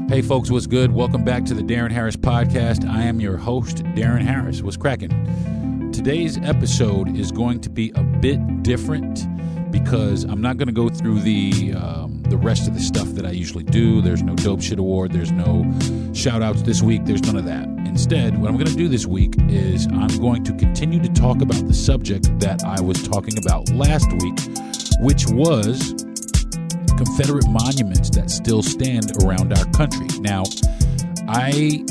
Hey folks, what's good? Welcome back to the Deron Harris Podcast. I am your host, Deron Harris. What's cracking? Today's episode is going to be a bit different because I'm not going to go through the rest of the stuff that I usually do. There's no Dope Shit Award. There's no shout-outs this week. There's none of that. Instead, what I'm going to do this week is I'm going to continue to talk about the subject that I was talking about last week, which was Confederate monuments that still stand around our country. Now, I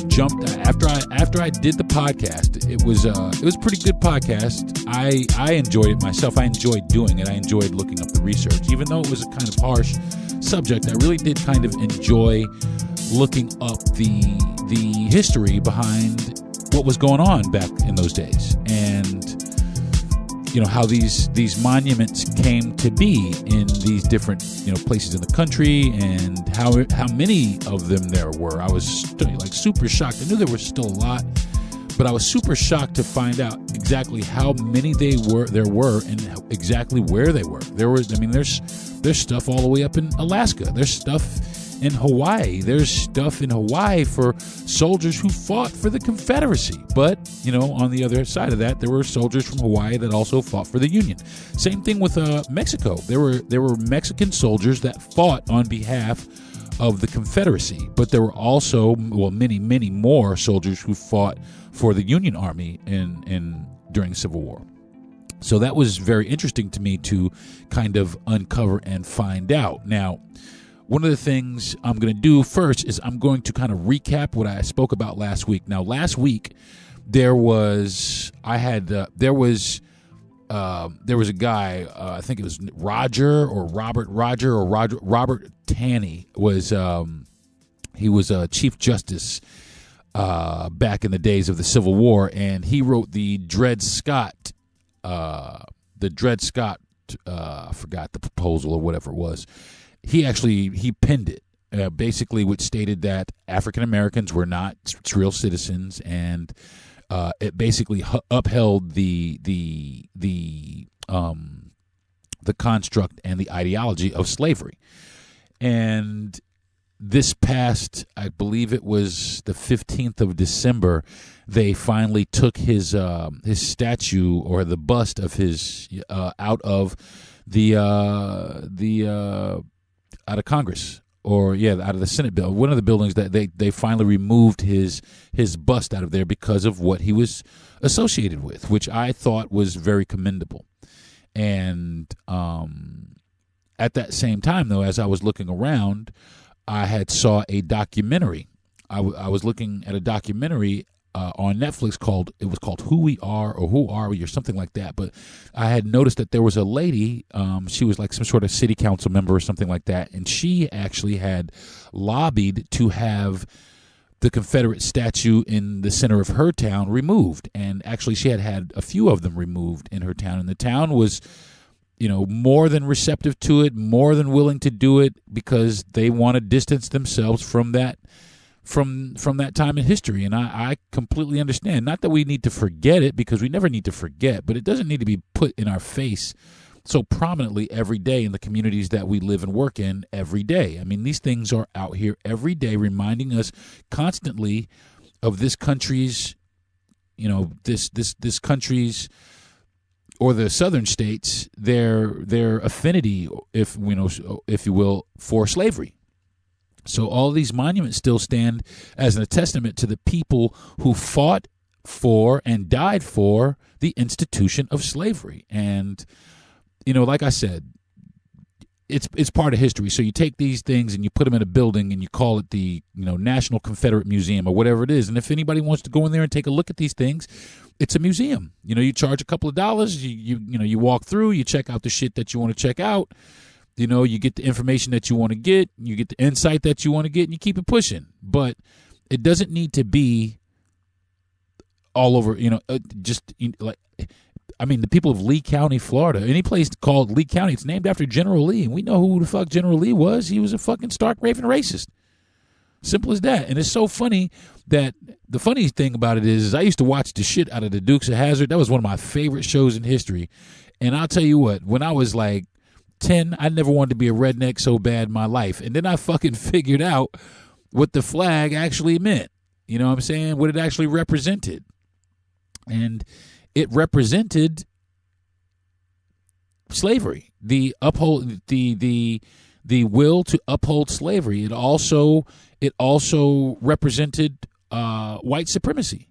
jumped after I did the podcast. It was a pretty good podcast. I enjoyed it myself. I enjoyed doing it. I enjoyed looking up the research, even though it was a kind of harsh subject. I really did kind of enjoy looking up the history behind what was going on back in those days, and you know how these monuments came to be in these different places in the country, and how many of them there were. I was super shocked. I knew there were still a lot, but I was super shocked to find out exactly how many there were and exactly where they were. There's stuff all the way up in Alaska. There's stuff in Hawaii. There's stuff in Hawaii for soldiers who fought for the Confederacy. But, on the other side of that, there were soldiers from Hawaii that also fought for the Union. Same thing with Mexico. There were Mexican soldiers that fought on behalf of the Confederacy. But there were also, many, many more soldiers who fought for the Union Army during the Civil War. So that was very interesting to me to kind of uncover and find out. Now, one of the things I'm going to do first is I'm going to kind of recap what I spoke about last week. Now, last week there was a guy. I think it was Robert Taney was. He was a Chief Justice back in the days of the Civil War, and he wrote the Dred Scott. I forgot the proposal or whatever it was. He penned it, basically, which stated that African Americans were not real citizens, and it basically upheld the construct and the ideology of slavery. And this past, I believe it was the 15th of December, they finally took his statue or the bust of his out of out of Congress, out of the Senate bill, one of the buildings that they finally removed his bust out of there because of what he was associated with, which I thought was very commendable. And at that same time, though, as I was looking around, I had saw a documentary. I was looking at a documentary on Netflix called Who We Are or Who Are We or something like that. But I had noticed that there was a lady, she was like some sort of city council member or something like that, and she actually had lobbied to have the Confederate statue in the center of her town removed. And actually she had a few of them removed in her town, and the town was more than receptive to it, more than willing to do it, because they want to distance themselves from that time in history. And I completely understand. Not that we need to forget it, because we never need to forget, but it doesn't need to be put in our face so prominently every day in the communities that we live and work in every day. I mean, these things are out here every day reminding us constantly of this country's, this country's, or the southern states, their affinity, if you will, for slavery. So all these monuments still stand as a testament to the people who fought for and died for the institution of slavery. And, like I said, it's part of history. So you take these things and you put them in a building and you call it the National Confederate Museum or whatever it is. And if anybody wants to go in there and take a look at these things, it's a museum. You charge a couple of dollars. You walk through. You check out the shit that you want to check out. You get the information that you want to get, you get the insight that you want to get, and you keep it pushing. But it doesn't need to be all over, the people of Lee County, Florida, any place called Lee County, it's named after General Lee, and we know who the fuck General Lee was. He was a fucking stark, raving racist. Simple as that. And it's so funny that the funny thing about it is I used to watch the shit out of the Dukes of Hazzard. That was one of my favorite shows in history. And I'll tell you what, when I was like 10, I never wanted to be a redneck so bad in my life. And then I fucking figured out what the flag actually meant. You know what I'm saying? What it actually represented. And it represented slavery, the will to uphold slavery. It also represented white supremacy.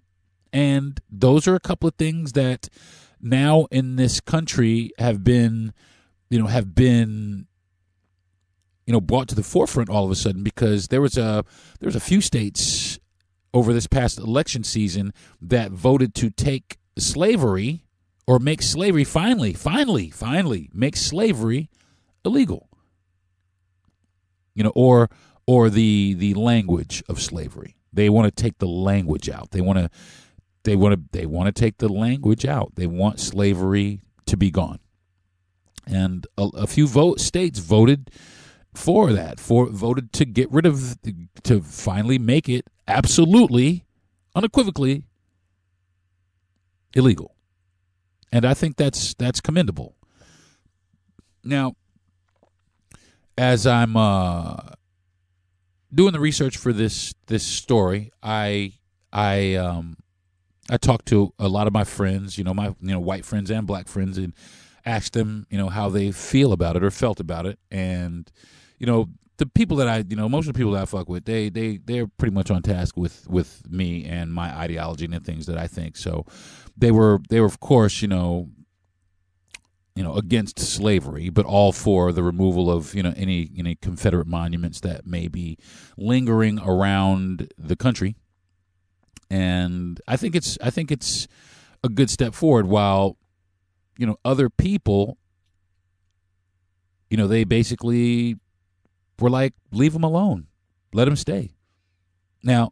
And those are a couple of things that now in this country have been brought to the forefront all of a sudden, because there was a few states over this past election season that voted to take slavery, or make slavery, finally make slavery illegal. Or the language of slavery. They want to take the language out. They want to take the language out. They want slavery to be gone. And a few states voted for that, voted to get rid of, to finally make it absolutely, unequivocally illegal. And I think that's commendable. Now, as I'm doing the research for this story, I talked to a lot of my friends, my white friends and black friends, and asked them, how they feel about it or felt about it. And the people that most of the people that I fuck with, they're pretty much on task with me and my ideology and the things that I think. So they were of course, against slavery, but all for the removal of any Confederate monuments that may be lingering around the country. And I think it's a good step forward. While other people, they basically were like, leave them alone, let them stay. Now,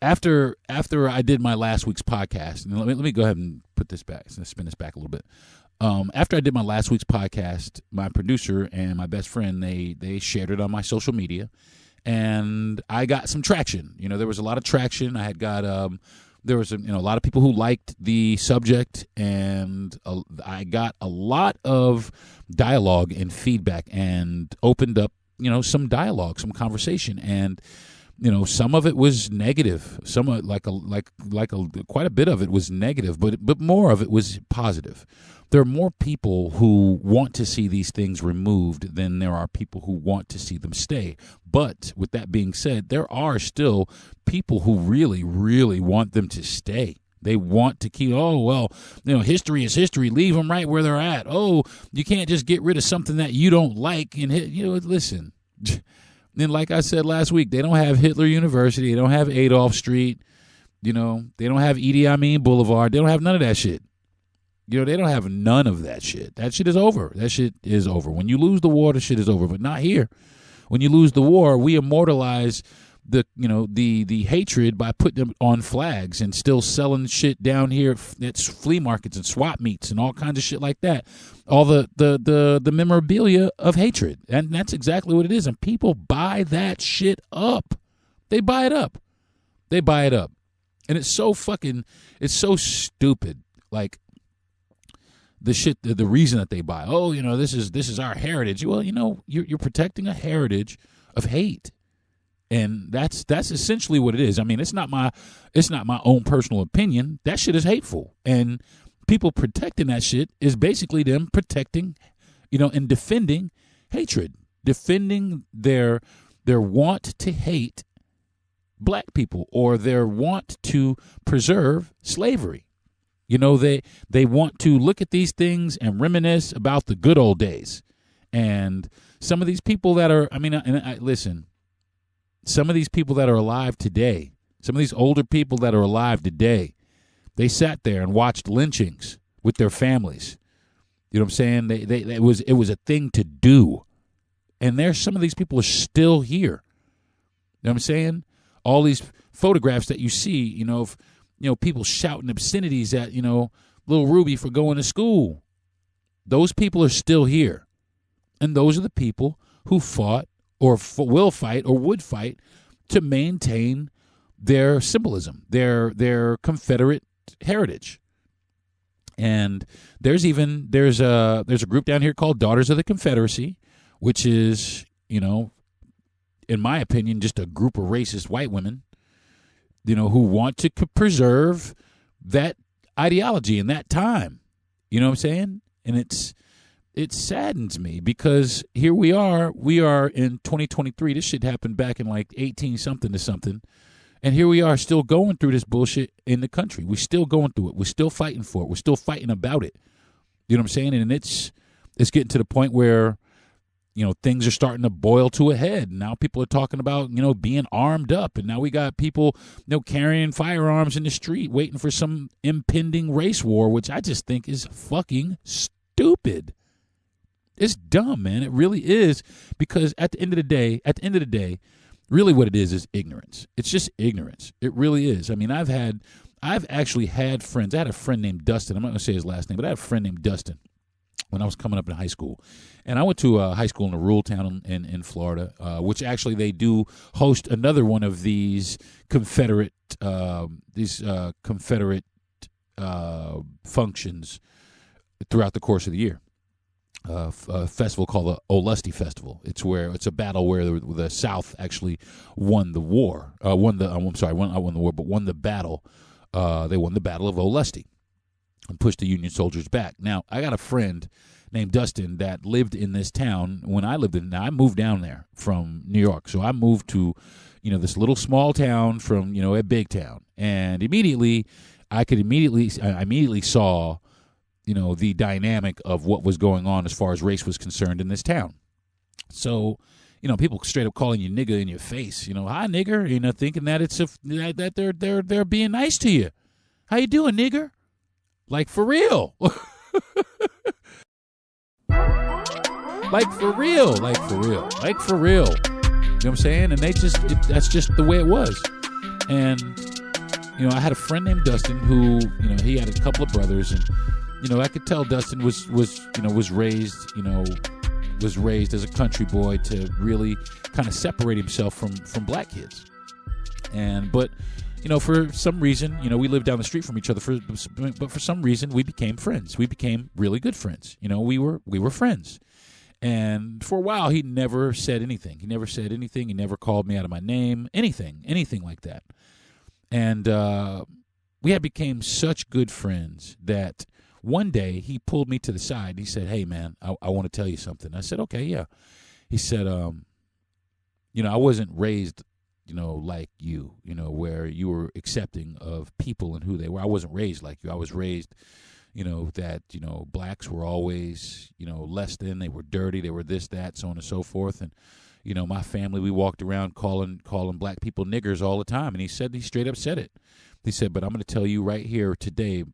after I did my last week's podcast, and let me go ahead and put this back, spin this back a little bit. After I did my last week's podcast, my producer and my best friend, they shared it on my social media, and I got some traction. There was a lot of traction. I had got there was a lot of people who liked the subject, and I got a lot of dialogue and feedback, and opened up some dialogue, some conversation, and some of it was negative. Some quite a bit of it was negative, but more of it was positive. There are more people who want to see these things removed than there are people who want to see them stay. But with that being said, there are still people who really, really want them to stay. They want to keep, history is history. Leave them right where they're at. Oh, you can't just get rid of something that you don't like. And, listen. Then, like I said last week, they don't have Hitler University. They don't have Adolf Street. They don't have Idi Amin Boulevard. They don't have none of that shit. They don't have none of that shit. That shit is over. That shit is over. When you lose the war, the shit is over. But not here. When you lose the war, we immortalize the hatred by putting them on flags and still selling shit down here at flea markets and swap meets and all kinds of shit like that. All the memorabilia of hatred. And that's exactly what it is. And people buy that shit up. They buy it up. And it's so stupid. Like, the shit, the reason that they buy, this is our heritage. Well, you're protecting a heritage of hate. And that's essentially what it is. I mean, it's not my own personal opinion. That shit is hateful. And people protecting that shit is basically them protecting, and defending hatred, defending their want to hate black people, or their want to preserve slavery. They want to look at these things and reminisce about the good old days. And some of these people that are, listen, some of these people that are alive today, some of these older people that are alive today, they sat there and watched lynchings with their families. You know what I'm saying? It was a thing to do. And some of these people are still here. You know what I'm saying? All these photographs that you see, of people shouting obscenities at, little Ruby for going to school. Those people are still here. And those are the people who fought or will fight or would fight to maintain their symbolism, their Confederate heritage. And there's a group down here called Daughters of the Confederacy, which is, in my opinion, just a group of racist white women, who want to preserve that ideology in that time. You know what I'm saying? And it saddens me because here we are in 2023. This shit happened back in like 18 something to something. And here we are still going through this bullshit in the country. We're still going through it. We're still fighting for it. We're still fighting about it. You know what I'm saying? And it's getting to the point where, things are starting to boil to a head. Now people are talking about, being armed up. And now we got people, carrying firearms in the street waiting for some impending race war, which I just think is fucking stupid. It's dumb, man. It really is, because at the end of the day, really what it is ignorance. It's just ignorance. It really is. I mean, I've actually had friends. I had a friend named Dustin. I'm not going to say his last name, but I had a friend named Dustin when I was coming up in high school. And I went to a high school in a rural town in Florida, which actually they do host another one of these Confederate functions throughout the course of the year. A festival called the Olustee Festival. It's a battle where the South actually won the war. Won the battle. They won the Battle of Olustee and pushed the Union soldiers back. Now, I got a friend named Dustin that lived in this town when I lived in. Now, I moved down there from New York, so I moved to, this little small town from, a big town, and I immediately saw, the dynamic of what was going on as far as race was concerned in this town. So, people straight up calling you nigger in your face, hi nigger, thinking that that they're being nice to you. How you doing, nigger? Like for real. Like for real. You know what I'm saying? And that's just the way it was. And, I had a friend named Dustin who, he had a couple of brothers, and, I could tell Dustin was raised as a country boy to really kind of separate himself from black kids. But for some reason, we lived down the street from each other, but for some reason we became friends. We became really good friends. We were friends. And for a while, he never said anything. He never called me out of my name, anything like that. And we had became such good friends that one day he pulled me to the side. He said, "Hey, man, I want to tell you something." I said, "Okay, yeah." He said, I wasn't raised, like you, where you were accepting of people and who they were. I wasn't raised like you. I was raised, that, blacks were always, less than, they were dirty, they were this, that, so on and so forth. And, my family, we walked around calling black people niggers all the time. And he straight up said it. He said, "But I'm going to tell you right here today,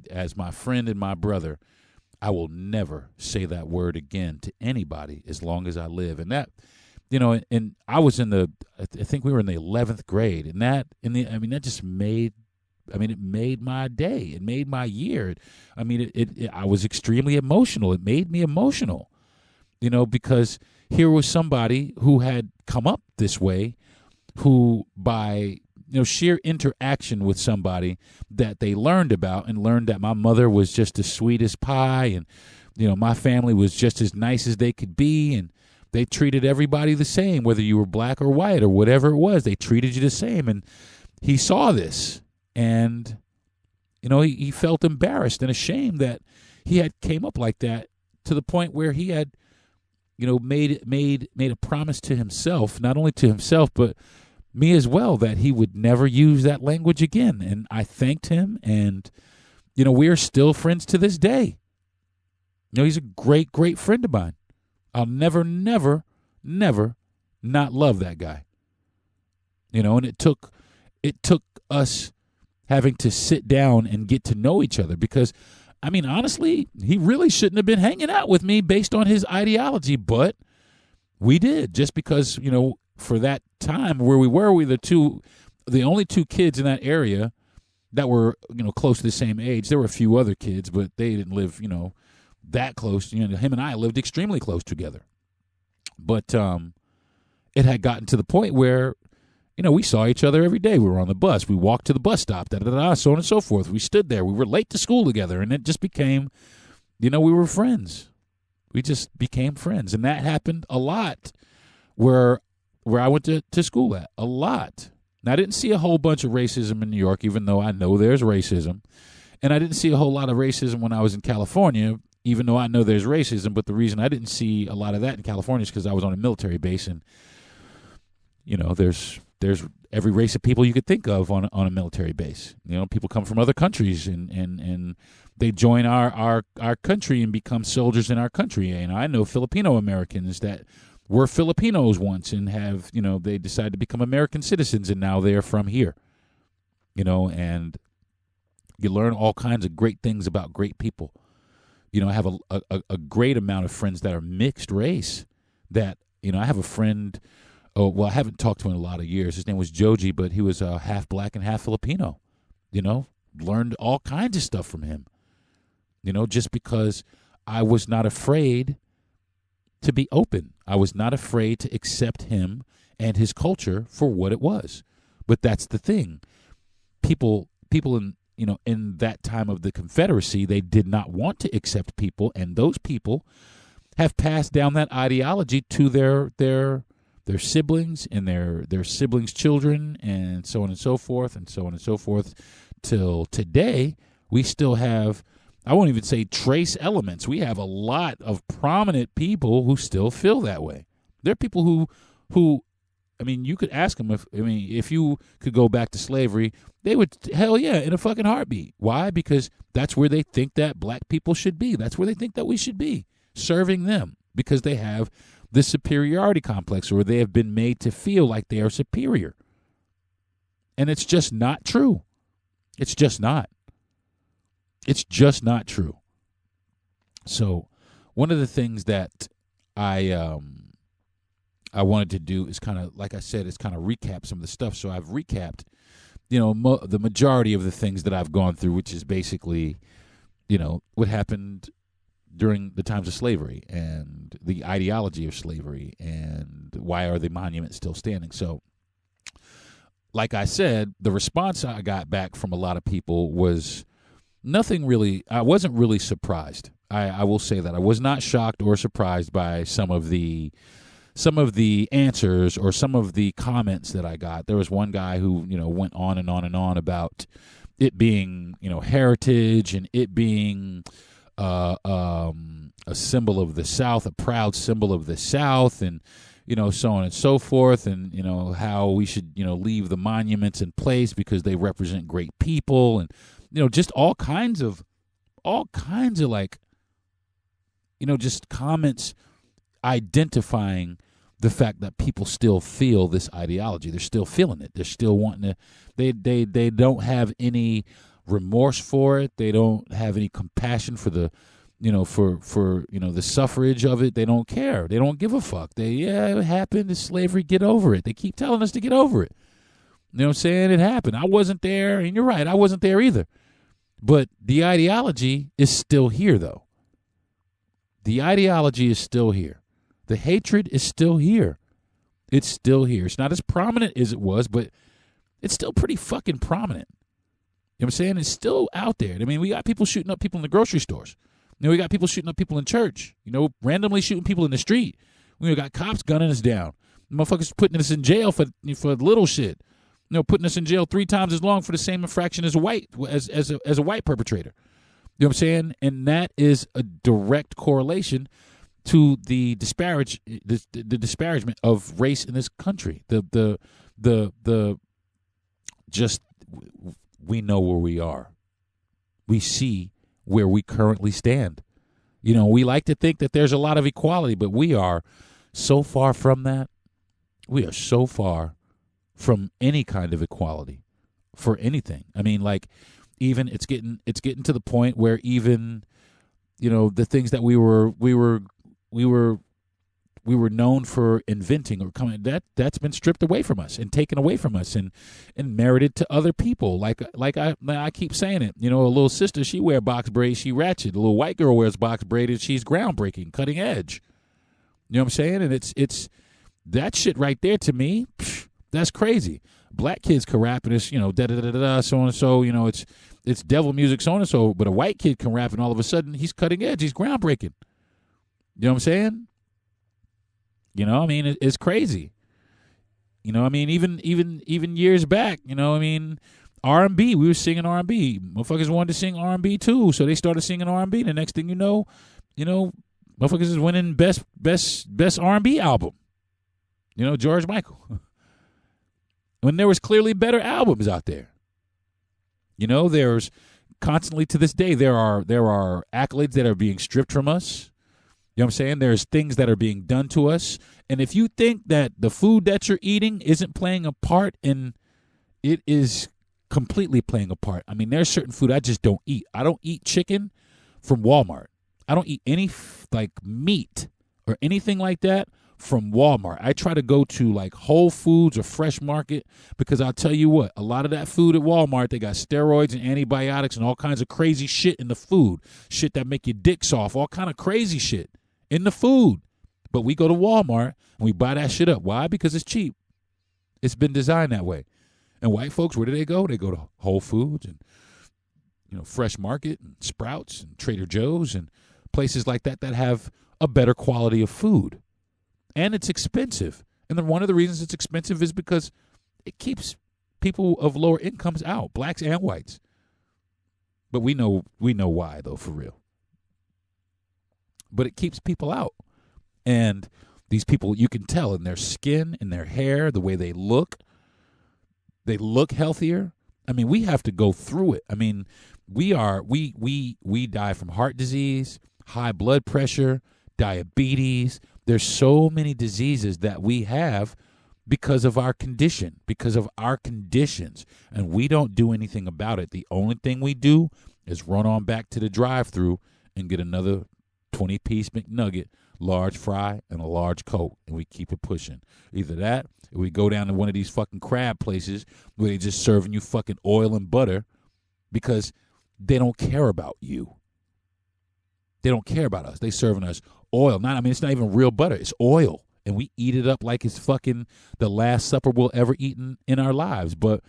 as my friend and my brother, I will never say that word again to anybody as long as I live." And that, and I was I think we were in the 11th grade, and that just made, it made my day. It made my year. I was extremely emotional. It made me emotional, because here was somebody who had come up this way, who by sheer interaction with somebody that they learned about and learned that my mother was just as sweet as pie, and my family was just as nice as they could be, and they treated everybody the same, whether you were black or white or whatever it was. They treated you the same. And he saw this, and he felt embarrassed and ashamed that he had came up like that, to the point where he had made a promise to himself, not only to himself but me as well, that he would never use that language again. And I thanked him, and we are still friends to this day. He's a great friend of mine. I'll never not love that guy. And it took us having to sit down and get to know each other, because honestly, he really shouldn't have been hanging out with me based on his ideology, but we did, just because, for that time where we were the only two kids in that area that were, close to the same age. There were a few other kids, but they didn't live, that close. Him and I lived extremely close together. But it had gotten to the point where, we saw each other every day. We were on the bus. We walked to the bus stop, so on and so forth. We stood there. We were late to school together, and it just became, we were friends. We just became friends. And that happened a lot, where where I went to school at, a lot. Now, I didn't see a whole bunch of racism in New York, even though I know there's racism. And I didn't see a whole lot of racism when I was in California, even though I know there's racism. But the reason I didn't see a lot of that in California is because I was on a military base, and there's every race of people you could think of on a military base. People come from other countries, and they join our country and become soldiers in our country. And I know Filipino Americans that were Filipinos once and have, they decided to become American citizens, and now they're from here. And you learn all kinds of great things about great people. I have a great amount of friends that are mixed race. That, I have a friend. Oh, well, I haven't talked to him in a lot of years. His name was Joji, but he was half black and half Filipino. Learned all kinds of stuff from him. Just because I was not afraid to be open. I was not afraid to accept him and his culture for what it was. But that's the thing. People in that time of the Confederacy, they did not want to accept people, and those people have passed down that ideology to their siblings and their siblings' children, and so on and so forth, till today. We still have, I won't even say trace elements. We have a lot of prominent people who still feel that way. There are people who you could ask them if you could go back to slavery, they would, hell yeah, in a fucking heartbeat. Why? Because that's where they think that black people should be. That's where they think that we should be, serving them, because they have this superiority complex, or they have been made to feel like they are superior. And it's just not true. It's just not. It's just not true. So one of the things that I wanted to do is kind of, like I said, is kind of recap some of the stuff. So I've recapped, the majority of the things that I've gone through, which is basically, what happened during the times of slavery and the ideology of slavery and why are the monuments still standing. So, like I said, the response I got back from a lot of people was nothing really. I wasn't really surprised. I will say that I was not shocked or surprised by some of the answers or some of the comments that I got. There was one guy who, went on and on and on about it being, heritage, and it being a symbol of the South, a proud symbol of the South, and so on and so forth, and how we should leave the monuments in place because they represent great people, and just all kinds of like just comments identifying the fact that people still feel this ideology. They're still feeling it. They're still wanting to. They don't have any remorse for it. They don't have any compassion for the, for the suffrage of it. They don't care. They don't give a fuck. It happened. It's slavery. Get over it. They keep telling us to get over it. You know what I'm saying? It happened. I wasn't there, and you're right. I wasn't there either. But the ideology is still here, though. The ideology is still here. The hatred is still here. It's still here. It's not as prominent as it was, but it's still pretty fucking prominent. You know what I'm saying? It's still out there. I mean, we got people shooting up people in the grocery stores. We got people shooting up people in church. Randomly shooting people in the street. We got cops gunning us down. Motherfuckers putting us in jail for little shit. Putting us in jail 3 times as long for the same infraction as a white perpetrator. You know what I'm saying? And that is a direct correlation to the disparagement of race in this country. We know where we are. We see where we currently stand. We like to think that there's a lot of equality, but we are so far from that. We are so far from any kind of equality for anything. I mean, like, even it's getting to the point where even, the things that we were known for inventing or coming, that's been stripped away from us and taken away from us and merited to other people. Like I keep saying it, a little sister, she wear box braids, she ratchet. A little white girl wears box braided, she's groundbreaking, cutting edge. You know what I'm saying? And it's that shit right there to me, that's crazy. Black kids can rap and it's, da da da da da, so and so, it's devil music, so and so, but a white kid can rap and all of a sudden he's cutting edge, he's groundbreaking. You know what I'm saying? I mean, it's crazy. You know, I mean, even years back, you know, I mean, R&B, we were singing R&B. Motherfuckers wanted to sing R&B too, so they started singing R&B. The next thing you know, motherfuckers is winning best R&B album. You know, George Michael. When there was clearly better albums out there. You know, there's constantly to this day there are accolades that are being stripped from us. You know what I'm saying? There's things that are being done to us. And if you think that the food that you're eating isn't playing a part, and it is completely playing a part. I mean, there's certain food I just don't eat. I don't eat chicken from Walmart. I don't eat any meat or anything like that from Walmart. I try to go to like Whole Foods or Fresh Market, because I'll tell you what, a lot of that food at Walmart, they got steroids and antibiotics and all kinds of crazy shit in the food. Shit that make your dick soft, all kind of crazy shit in the food. But we go to Walmart and we buy that shit up. Why? Because it's cheap. It's been designed that way. And white folks, where do they go? They go to Whole Foods and, you know, Fresh Market and Sprouts and Trader Joe's and places like that that have a better quality of food. And it's expensive. And then one of the reasons it's expensive is because it keeps people of lower incomes out, blacks and whites. But we know why, though, for real. But it keeps people out. And these people, you can tell in their skin, in their hair, the way they look healthier. I mean, we have to go through it. I mean, we die from heart disease, high blood pressure, diabetes. There's so many diseases that we have because of our condition, because of our conditions, and we don't do anything about it. The only thing we do is run on back to the drive-thru and get another 20-piece McNugget, large fry, and a large Coke, and we keep it pushing. Either that, or we go down to one of these fucking crab places where they just serving you fucking oil and butter because they don't care about you. They don't care about us. They serving us oil. It's not even real butter. It's oil. And we eat it up like it's fucking the last supper we'll ever eat in our lives. But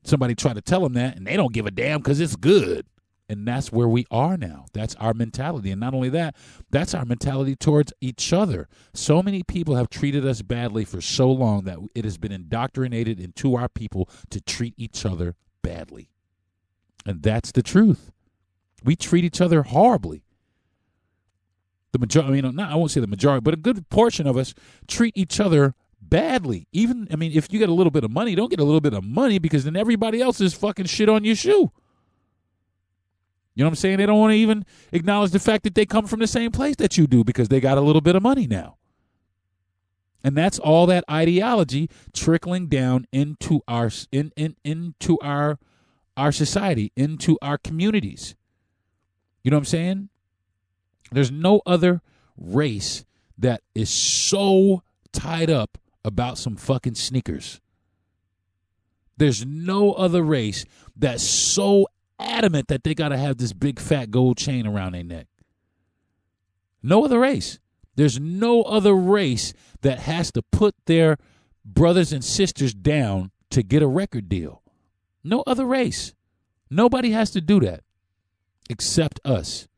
somebody tried to tell them that, and they don't give a damn because it's good. And that's where we are now. That's our mentality. And not only that, that's our mentality towards each other. So many people have treated us badly for so long that it has been indoctrinated into our people to treat each other badly. And that's the truth. We treat each other horribly. The majority, I won't say the majority, but a good portion of us treat each other badly. Even, if you get a little bit of money, don't get a little bit of money, because then everybody else is fucking shit on your shoe. You know what I'm saying? They don't want to even acknowledge the fact that they come from the same place that you do because they got a little bit of money now. And that's all that ideology trickling down into our into our society, into our communities. You know what I'm saying? There's no other race that is so tied up about some fucking sneakers. There's no other race that's so adamant that they got to have this big fat gold chain around their neck. No other race. There's no other race that has to put their brothers and sisters down to get a record deal. No other race. Nobody has to do that except us.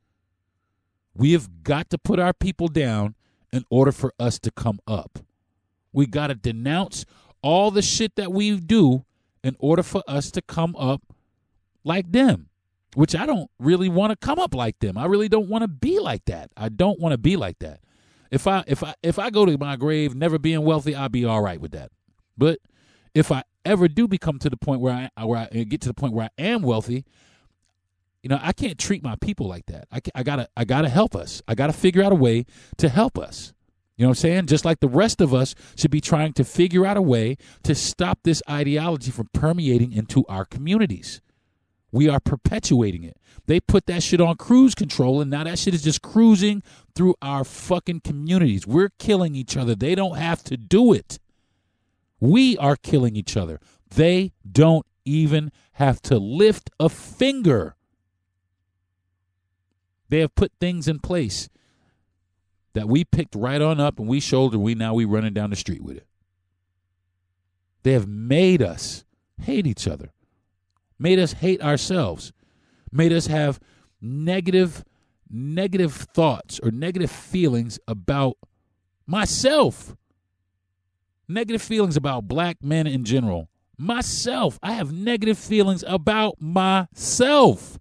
We have got to put our people down in order for us to come up. We got to denounce all the shit that we do in order for us to come up like them, which I don't really want to come up like them. I really don't want to be like that. I don't want to be like that. If I go to my grave never being wealthy, I'll be all right with that. But if I ever do become to the point where I get to the point where I am wealthy, I can't treat my people like that. I gotta help us. I gotta figure out a way to help us. You know what I'm saying? Just like the rest of us should be trying to figure out a way to stop this ideology from permeating into our communities. We are perpetuating it. They put that shit on cruise control, and now that shit is just cruising through our fucking communities. We're killing each other. They don't have to do it. We are killing each other. They don't even have to lift a finger. They have put things in place that we picked right on up and we shouldered. We running down the street with it. They have made us hate each other, made us hate ourselves, made us have negative thoughts or negative feelings about myself. Negative feelings about black men in general. Myself, I have negative feelings about myself.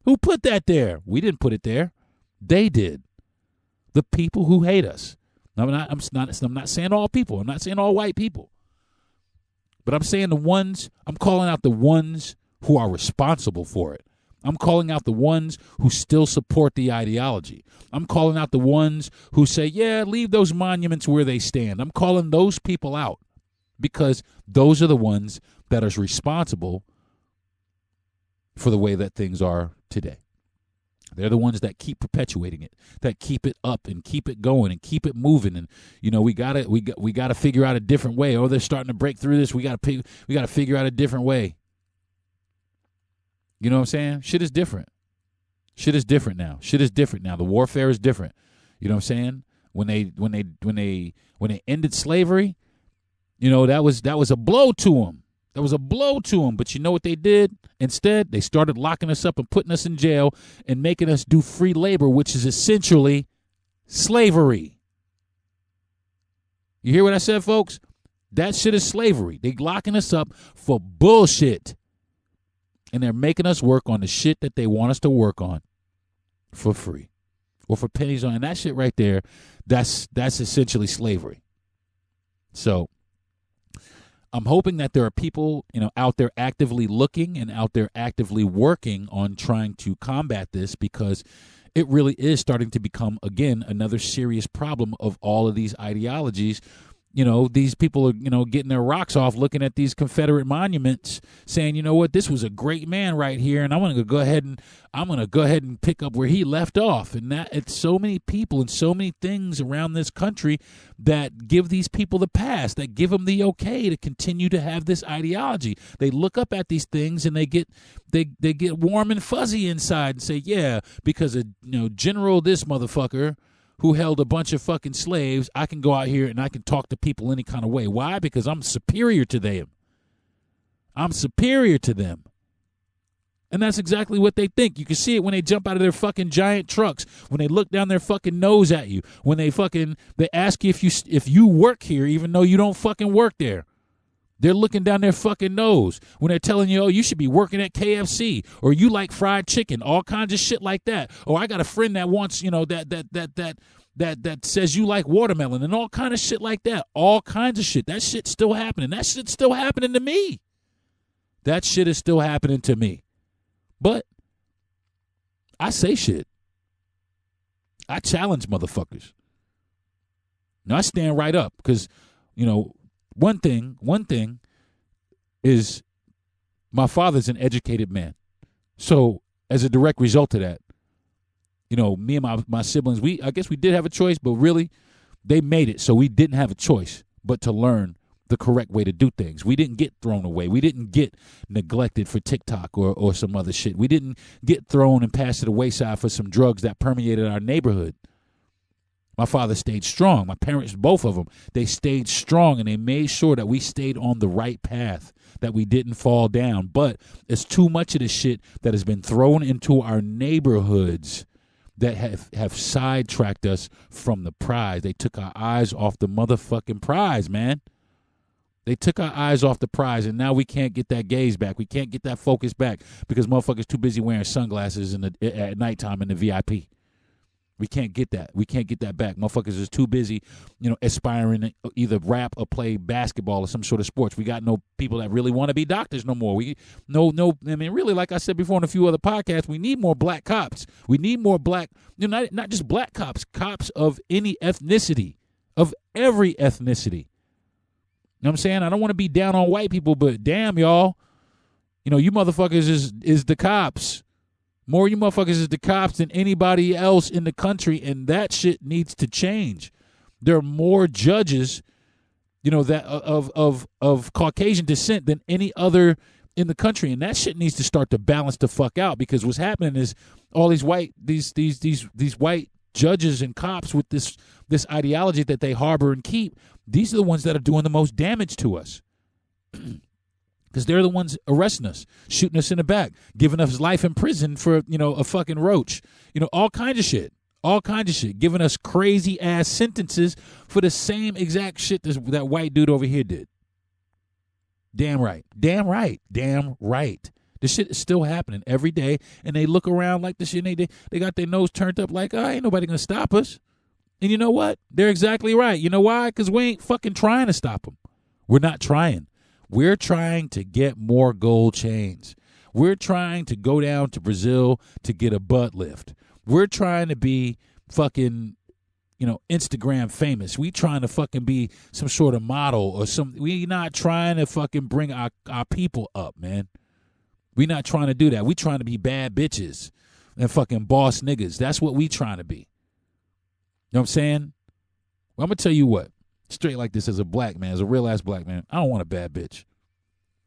Who put that there? We didn't put it there. They did. The people who hate us. I'm not saying all people. I'm not saying all white people. But I'm saying I'm calling out the ones who are responsible for it. I'm calling out the ones who still support the ideology. I'm calling out the ones who say, yeah, leave those monuments where they stand. I'm calling those people out because those are the ones that are responsible for the way that things are today. They're the ones that keep perpetuating it, that keep it up and keep it going and keep it moving. And we gotta figure out a different way. Oh, they're starting to break through this. We gotta figure out a different way. You know what I'm saying? Shit is different. Shit is different now. The warfare is different. You know what I'm saying? When they ended slavery, that was a blow to them. That was a blow to them. But you know what they did? Instead, they started locking us up and putting us in jail and making us do free labor, which is essentially slavery. You hear what I said, folks? That shit is slavery. They locking us up for bullshit. And they're making us work on the shit that they want us to work on for free or for pennies on. And that shit right there, that's essentially slavery. So I'm hoping that there are people, out there actively looking and out there actively working on trying to combat this, because it really is starting to become, again, another serious problem of all of these ideologies. These people are, getting their rocks off looking at these Confederate monuments saying, you know what, this was a great man right here. And I'm going to go ahead and pick up where he left off. And that it's so many people and so many things around this country that give these people the pass, that give them the okay to continue to have this ideology. They look up at these things and they get warm and fuzzy inside and say, yeah, because of, General this motherfucker who held a bunch of fucking slaves, I can go out here and I can talk to people any kind of way. Why? Because I'm superior to them. I'm superior to them. And that's exactly what they think. You can see it when they jump out of their fucking giant trucks, when they look down their fucking nose at you, when they ask you if you work here even though you don't fucking work there. They're looking down their fucking nose when they're telling you, oh, you should be working at KFC, or you like fried chicken, all kinds of shit like that. Or I got a friend that wants, that says you like watermelon and all kind of shit like that. All kinds of shit. That shit's still happening. That shit's still happening to me. That shit is still happening to me. But I say shit. I challenge motherfuckers. Now I stand right up because, one thing is my father's an educated man. So as a direct result of that, me and my siblings, I guess we did have a choice, but really they made it. So we didn't have a choice but to learn the correct way to do things. We didn't get thrown away. We didn't get neglected for TikTok or some other shit. We didn't get thrown and passed to the wayside for some drugs that permeated our neighborhood. My father stayed strong. My parents, both of them, they stayed strong, and they made sure that we stayed on the right path, that we didn't fall down. But it's too much of this shit that has been thrown into our neighborhoods that have sidetracked us from the prize. They took our eyes off the motherfucking prize, man. They took our eyes off the prize, and now we can't get that gaze back. We can't get that focus back because motherfuckers too busy wearing sunglasses at nighttime in the VIP. We can't get that. We can't get that back. Motherfuckers is too busy, aspiring to either rap or play basketball or some sort of sports. We got no people that really want to be doctors no more. Really, like I said before in a few other podcasts, we need more black cops. We need more black, not just black cops, cops of any ethnicity, of every ethnicity. You know what I'm saying? I don't want to be down on white people, but damn, y'all, you motherfuckers is the cops. More you motherfuckers is the cops than anybody else in the country, and that shit needs to change. There are more judges, that of Caucasian descent than any other in the country, and that shit needs to start to balance the fuck out, because what's happening is all these white white judges and cops with this ideology that they harbor and keep. These are the ones that are doing the most damage to us. Because they're the ones arresting us, shooting us in the back, giving us life in prison for, a fucking roach. All kinds of shit. All kinds of shit, giving us crazy ass sentences for the same exact shit that white dude over here did. Damn right. Damn right. Damn right. This shit is still happening every day, and they look around like the shit, and they got their nose turned up like, oh, ain't nobody gonna stop us. And you know what? They're exactly right. You know why? Because we ain't fucking trying to stop them. We're not trying. We're trying to get more gold chains. We're trying to go down to Brazil to get a butt lift. We're trying to be fucking, Instagram famous. We trying to fucking be some sort of model or we not trying to fucking bring our people up, man. We not trying to do that. We trying to be bad bitches and fucking boss niggas. That's what we trying to be. You know what I'm saying? Well, I'm going to tell you what. Straight like this, as a black man, as a real ass black man, I don't want a bad bitch.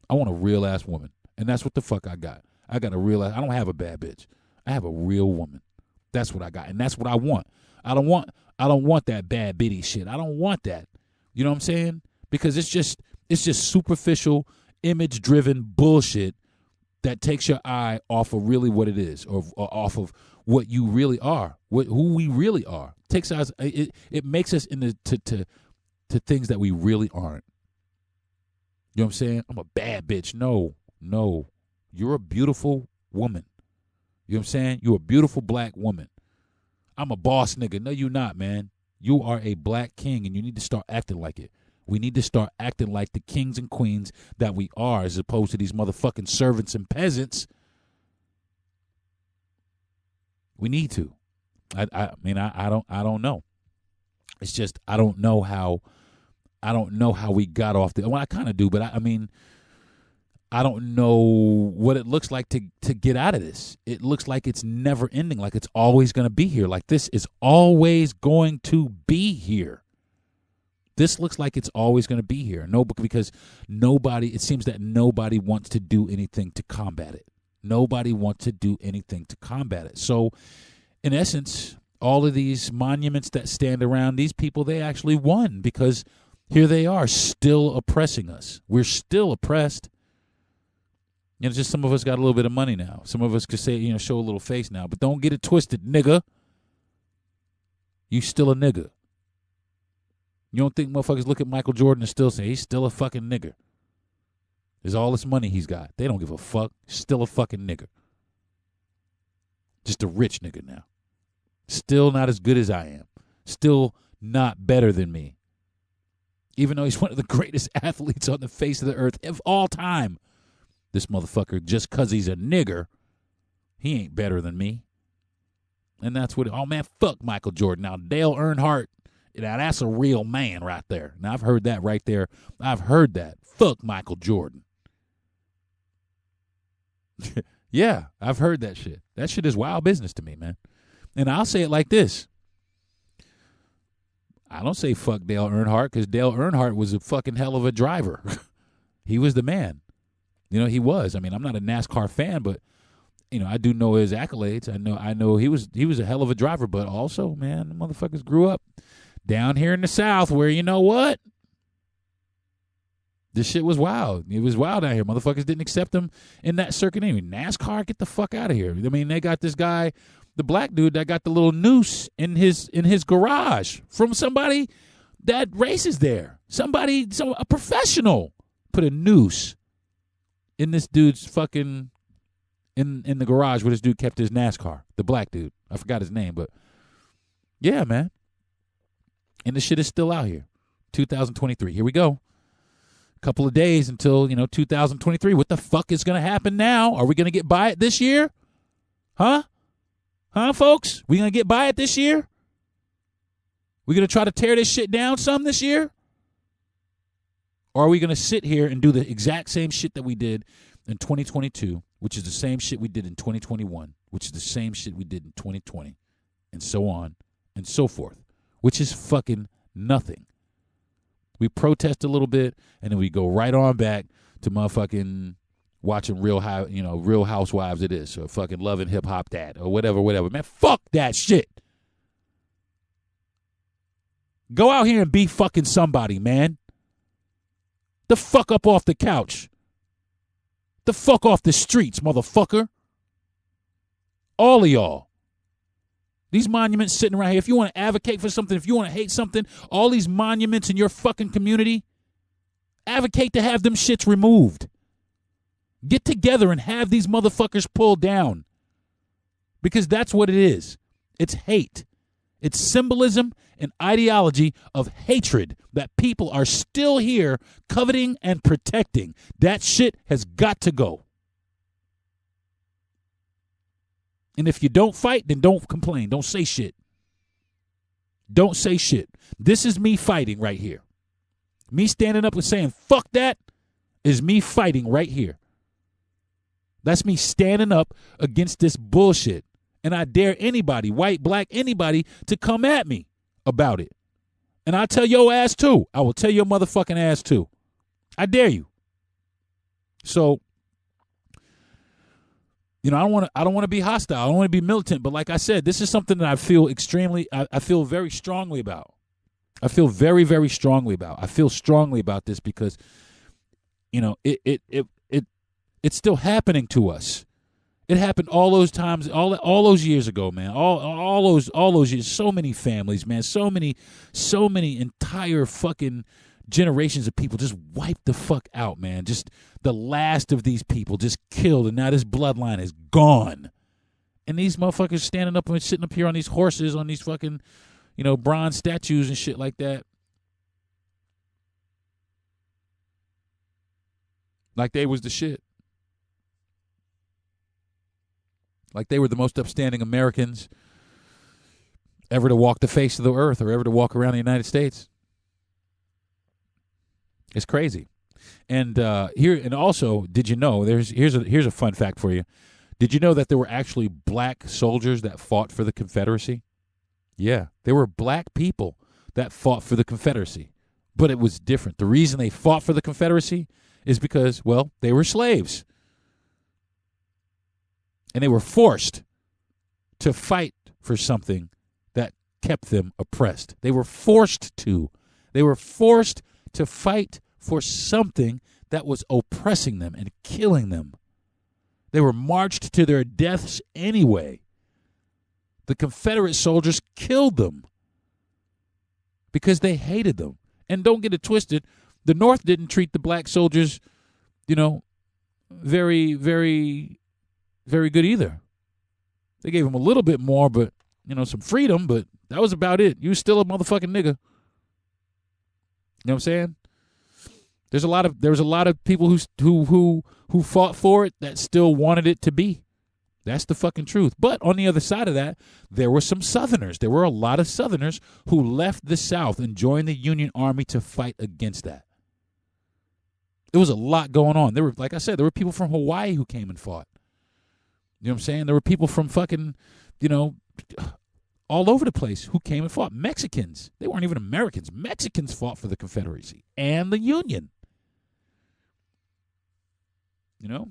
I want a real ass woman. And that's what the fuck I got. I got a real ass. I don't have a bad bitch. I have a real woman. That's what I got. And that's what I want. I don't want that bad bitty shit. I don't want that. You know what I'm saying? Because it's just superficial, image driven bullshit that takes your eye off of really what it is, or off of what you really are, who we really are. Takes us. It makes us into to things that we really aren't. You know what I'm saying? I'm a bad bitch. No. You're a beautiful woman. You know what I'm saying? You're a beautiful black woman. I'm a boss nigga. No, you not, man. You are a black king, and you need to start acting like it. We need to start acting like the kings and queens that we are, as opposed to these motherfucking servants and peasants. We need to. I mean, I don't know. It's just I don't know how we got off the. Well, I kind of do, but I mean, I don't know what it looks like to get out of this. It looks like it's never ending, like it's always going to be here. Like this is always going to be here. This looks like it's always going to be here. No, because it seems that nobody wants to do anything to combat it. Nobody wants to do anything to combat it. So, in essence, all of these monuments that stand around, these people, they actually won, because here they are still oppressing us. We're still oppressed. It's just some of us got a little bit of money now. Some of us could say, show a little face now. But don't get it twisted, nigga. You still a nigga. You don't think motherfuckers look at Michael Jordan and still say, he's still a fucking nigger. There's all this money he's got. They don't give a fuck. Still a fucking nigger. Just a rich nigga now. Still not as good as I am. Still not better than me. Even though he's one of the greatest athletes on the face of the earth of all time. This motherfucker, just because he's a nigger, he ain't better than me. And that's what, oh man, fuck Michael Jordan. Now, Dale Earnhardt, now that's a real man right there. Now, I've heard that right there. I've heard that. Fuck Michael Jordan. Yeah, I've heard that shit. That shit is wild business to me, man. And I'll say it like this. I don't say fuck Dale Earnhardt, because Dale Earnhardt was a fucking hell of a driver. He was the man. He was. I mean, I'm not a NASCAR fan, but I do know his accolades. I know he was a hell of a driver, but also, man, the motherfuckers grew up down here in the South where, you know what? This shit was wild. It was wild out here. Motherfuckers didn't accept him in that circuit anyway. NASCAR, get the fuck out of here. I mean, they got this guy, the black dude that got the little noose in his garage from somebody that races there. A professional put a noose in this dude's fucking, in the garage where this dude kept his NASCAR. The black dude. I forgot his name, but yeah, man. And this shit is still out here. 2023. Here we go. A couple of days until, 2023. What the fuck is going to happen now? Are we going to get by it this year? Huh, folks? We going to get by it this year? We going to try to tear this shit down some this year? Or are we going to sit here and do the exact same shit that we did in 2022, which is the same shit we did in 2021, which is the same shit we did in 2020, and so on and so forth, which is fucking nothing. We protest a little bit, and then we go right on back to motherfucking watching Real Housewives of this, or fucking Love and Hip Hop that, or whatever. Man, fuck that shit. Go out here and be fucking somebody, man. The fuck up off the couch. The fuck off the streets, motherfucker. All of y'all. These monuments sitting right here. If you want to advocate for something, if you want to hate something, all these monuments in your fucking community, advocate to have them shits removed. Get together and have these motherfuckers pulled down. Because that's what it is. It's hate. It's symbolism and ideology of hatred that people are still here coveting and protecting. That shit has got to go. And if you don't fight, then don't complain. Don't say shit. Don't say shit. This is me fighting right here. Me standing up and saying, fuck that, is me fighting right here. That's me standing up against this bullshit. And I dare anybody, white, black, anybody, to come at me about it. And I'll tell your ass too. I will tell your motherfucking ass too. I dare you. So, you know, I don't want to be hostile. I don't want to be militant. But like I said, this is something that I feel I feel very strongly about. I feel very, very strongly about. I feel strongly about this because, you know, it's still happening to us. It happened all those times, all those years ago, man. All those years. So many families, man. So many entire fucking generations of people just wiped the fuck out, man. Just the last of these people just killed, and now this bloodline is gone. And these motherfuckers standing up and sitting up here on these horses, on these fucking, you know, bronze statues and shit like that. Like they was the shit. Like they were the most upstanding Americans ever to walk the face of the earth or ever to walk around the United States. It's crazy. And also, did you know, here's a fun fact for you. Did you know that there were actually black soldiers that fought for the Confederacy? Yeah, there were black people that fought for the Confederacy. But it was different. The reason they fought for the Confederacy is because, well, they were slaves. And they were forced to fight for something that kept them oppressed. They were forced to. They were forced to fight for something that was oppressing them and killing them. They were marched to their deaths anyway. The Confederate soldiers killed them because they hated them. And don't get it twisted, the North didn't treat the black soldiers, you know, very, very, very good either. They gave them a little bit more, but, you know, some freedom, but that was about it. You was still a motherfucking nigga. You know what I'm saying? There was a lot of people who fought for it that still wanted it to be. That's the fucking truth. But on the other side of that, there were some Southerners. There were a lot of Southerners who left the South and joined the Union Army to fight against that. There was a lot going on. There were, like I said, there were people from Hawaii who came and fought. You know what I'm saying? There were people from fucking, you know, all over the place who came and fought. Mexicans. They weren't even Americans. Mexicans fought for the Confederacy and the Union. You know?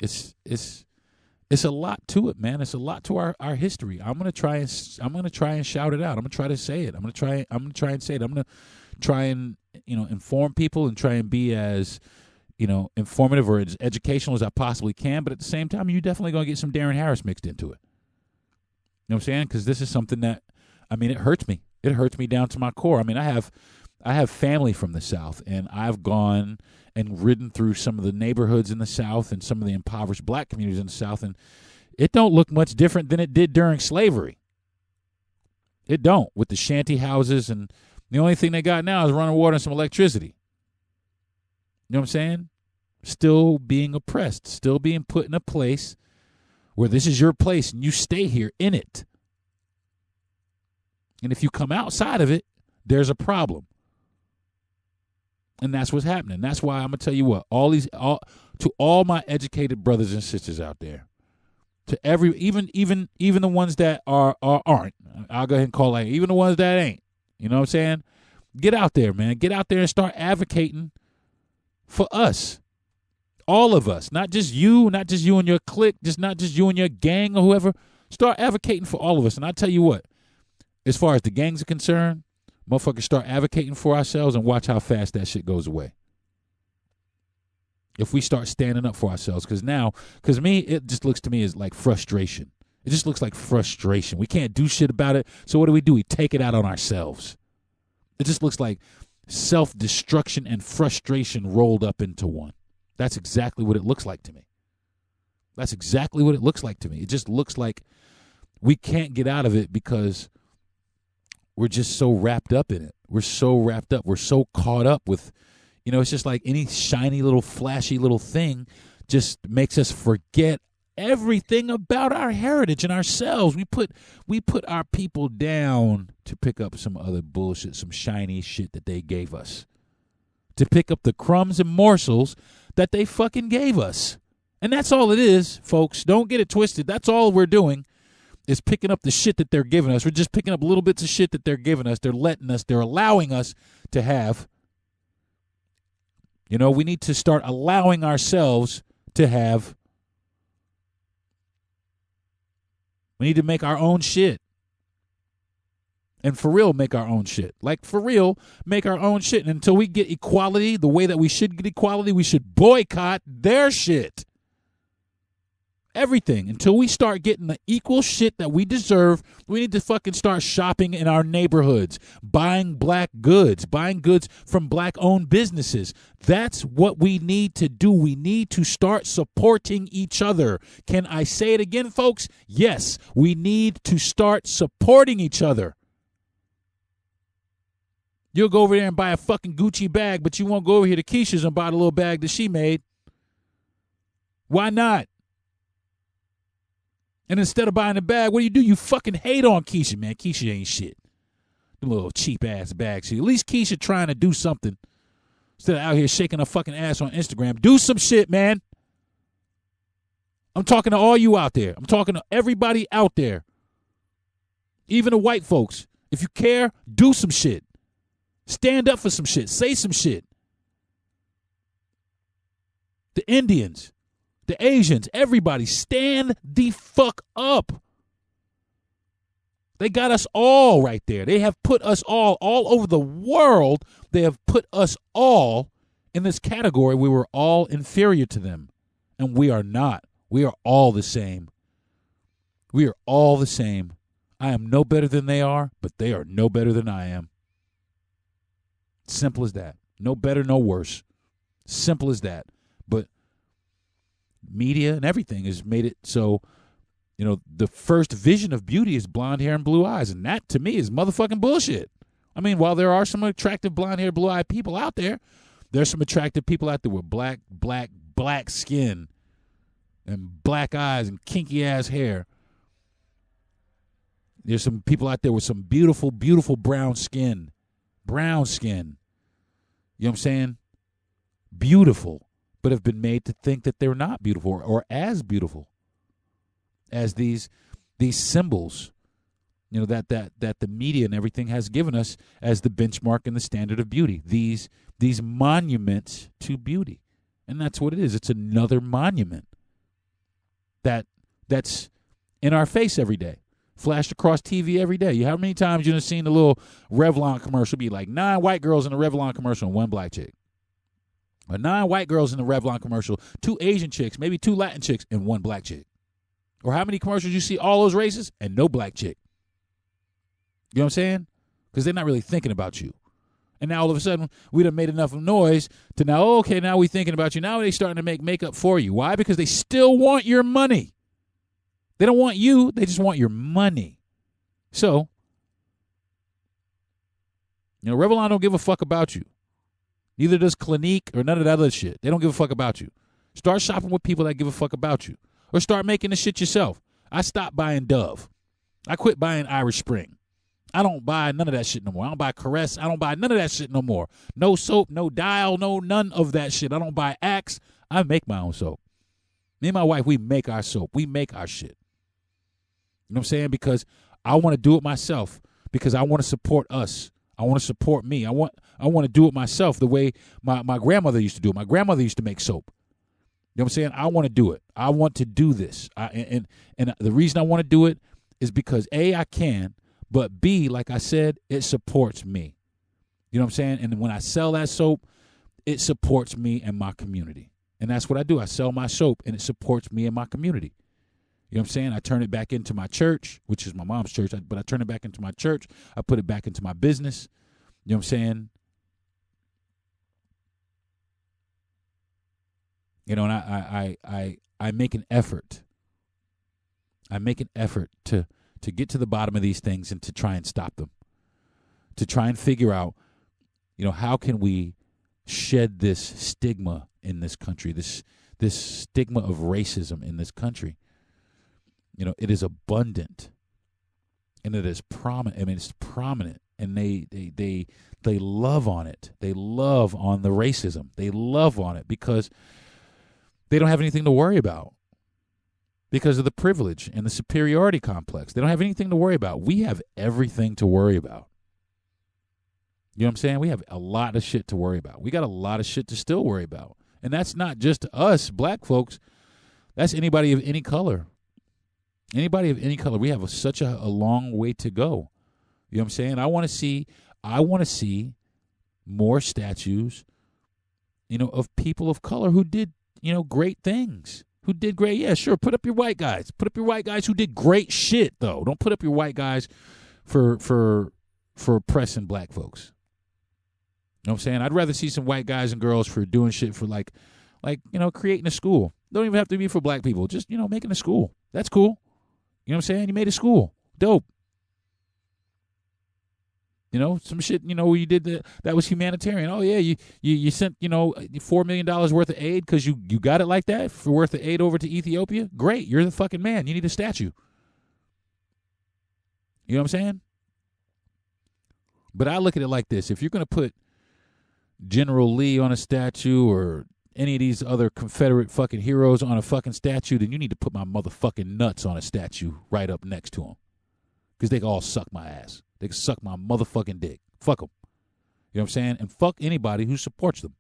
It's a lot to it, man. It's a lot to our history. I'm gonna try and shout it out. I'm gonna try to say it. I'm gonna try and say it. I'm gonna try and, you know, inform people and try and be as, you know, informative or as educational as I possibly can. But at the same time, you're definitely gonna get some Deron Harris mixed into it. You know what I'm saying? Because this is something that, I mean, it hurts me. It hurts me down to my core. I mean, I have family from the South, and I've gone and ridden through some of the neighborhoods in the South and some of the impoverished black communities in the South, and it don't look much different than it did during slavery. It don't, with the shanty houses, and the only thing they got now is running water and some electricity. You know what I'm saying? Still being oppressed, still being put in a place where this is your place and you stay here in it. And if you come outside of it, there's a problem. And that's what's happening. That's why I'm gonna tell you what, to all my educated brothers and sisters out there, to even the ones that aren't, I'll go ahead and call it, even the ones that ain't. You know what I'm saying? Get out there, man. Get out there and start advocating for us. All of us, not just you and your clique, not just you and your gang or whoever. Start advocating for all of us. And I tell you what, as far as the gangs are concerned, motherfuckers start advocating for ourselves and watch how fast that shit goes away. If we start standing up for ourselves, because me, it just looks to me as like frustration. It just looks like frustration. We can't do shit about it. So what do? We take it out on ourselves. It just looks like self-destruction and frustration rolled up into one. That's exactly what it looks like to me. That's exactly what it looks like to me. It just looks like we can't get out of it because we're just so wrapped up in it. We're so wrapped up. We're so caught up with, it's just like any shiny little flashy little thing just makes us forget everything about our heritage and ourselves. We put our people down to pick up some other bullshit, some shiny shit that they gave us. To pick up the crumbs and morsels that they fucking gave us. And that's all it is, folks. Don't get it twisted. That's all we're doing is picking up the shit that they're giving us. We're just picking up little bits of shit that they're giving us. They're letting us, they're allowing us to have. We need to start allowing ourselves to have. We need to make our own shit. And for real, make our own shit. Like, for real, make our own shit. And until we get equality the way that we should get equality, we should boycott their shit. Everything. Until we start getting the equal shit that we deserve, we need to fucking start shopping in our neighborhoods, buying black goods, buying goods from black-owned businesses. That's what we need to do. We need to start supporting each other. Can I say it again, folks? Yes, we need to start supporting each other. You'll go over there and buy a fucking Gucci bag, but you won't go over here to Keisha's and buy the little bag that she made. Why not? And instead of buying the bag, what do? You fucking hate on Keisha, man. Keisha ain't shit. The little cheap-ass bag. At least Keisha trying to do something. Instead of out here shaking her fucking ass on Instagram. Do some shit, man. I'm talking to all you out there. I'm talking to everybody out there. Even the white folks. If you care, do some shit. Stand up for some shit. Say some shit. The Indians, the Asians, everybody, stand the fuck up. They got us all right there. They have put us all over the world. They have put us all in this category. We were all inferior to them. And we are not. We are all the same. We are all the same. I am no better than they are, but they are no better than I am. Simple as that. No better, no worse. Simple as that. But media and everything has made it so, the first vision of beauty is blonde hair and blue eyes. And that, to me, is motherfucking bullshit. I mean, while there are some attractive blonde hair, blue eyed people out there, there's some attractive people out there with black skin and black eyes and kinky ass hair. There's some people out there with some beautiful, beautiful brown skin. Brown skin. You know what I'm saying? Beautiful, but have been made to think that they're not beautiful or as beautiful as these symbols, that the media and everything has given us as the benchmark and the standard of beauty. These monuments to beauty. And that's what it is. It's another monument that's in our face every day. Flashed across TV every day. How many times you've seen the little Revlon commercial be like 9 white girls in a Revlon commercial and 1 black chick? Or 9 white girls in the Revlon commercial, 2 Asian chicks, maybe 2 Latin chicks, and 1 black chick. Or how many commercials you see all those races and no black chick? You know what I'm saying? Because they're not really thinking about you. And now all of a sudden, we done made enough noise to now, okay, now we thinking about you. Now they're starting to make makeup for you. Why? Because they still want your money. They don't want you. They just want your money. So, Revlon don't give a fuck about you. Neither does Clinique or none of that other shit. They don't give a fuck about you. Start shopping with people that give a fuck about you. Or start making the shit yourself. I stopped buying Dove. I quit buying Irish Spring. I don't buy none of that shit no more. I don't buy Caress. I don't buy none of that shit no more. No soap, no Dial, none of that shit. I don't buy Axe. I make my own soap. Me and my wife, we make our soap. We make our shit. You know what I'm saying? Because I want to do it myself. Because I want to support us. I want to support me. I want to do it myself the way my grandmother used to do it. My grandmother used to make soap. You know what I'm saying? I want to do it. I want to do this. And the reason I want to do it is because A, I can, but B, like I said, it supports me. You know what I'm saying? And when I sell that soap, it supports me and my community. And that's what I do. I sell my soap and it supports me and my community. You know what I'm saying? I turn it back into my church, which is my mom's church, but I turn it back into my church. I put it back into my business. You know what I'm saying? You know, and I make an effort. I make an effort to get to the bottom of these things and to try and stop them. To try and figure out, you know, how can we shed this stigma in this country, this stigma of racism in this country. You know, it is abundant and it is prominent. I mean, it's prominent, and they love on it. They love on the racism. They love on it because they don't have anything to worry about because of the privilege and the superiority complex. They don't have anything to worry about. We have everything to worry about. You know what I'm saying? We have a lot of shit to worry about. We got a lot of shit to still worry about. And that's not just us, black folks. That's anybody of any color. Anybody of any color. We have such a long way to go. You know what I'm saying? I want to see more statues, you know, of people of color who did, you know, great things. Who did great. Yeah, sure. Put up your white guys. Put up your white guys who did great shit, though. Don't put up your white guys for oppressing black folks. You know what I'm saying? I'd rather see some white guys and girls for doing shit for like, you know, creating a school. Don't even have to be for black people. Just, you know, making a school. That's cool. You know what I'm saying? You made a school. Dope. You know, some shit, you know, you did that was humanitarian. Oh, yeah, you sent, you know, $4 million worth of aid because you got it like that for worth of aid over to Ethiopia? Great. You're the fucking man. You need a statue. You know what I'm saying? But I look at it like this. If you're going to put General Lee on a statue or any of these other Confederate fucking heroes on a fucking statue, then you need to put my motherfucking nuts on a statue right up next to them. Because they can all suck my ass. They can suck my motherfucking dick. Fuck them. You know what I'm saying? And fuck anybody who supports them.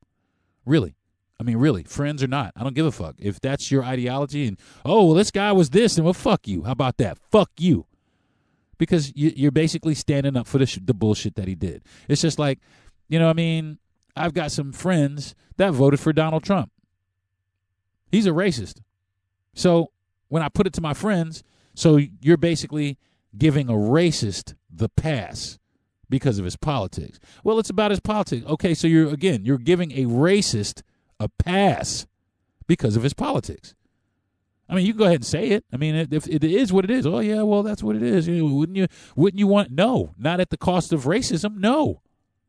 Really. I mean, really. Friends or not. I don't give a fuck. If that's your ideology and, oh, well, this guy was this, then well, fuck you. How about that? Fuck you. Because you're basically standing up for the bullshit that he did. It's just like, you know what I mean? I've got some friends that voted for Donald Trump. He's a racist. So when I put it to my friends, so you're basically giving a racist the pass because of his politics. Well, it's about his politics. Okay, so you're giving a racist a pass because of his politics. I mean, you can go ahead and say it. I mean, if it is what it is. Oh, yeah, well, that's what it is. Wouldn't you want? No, not at the cost of racism. No,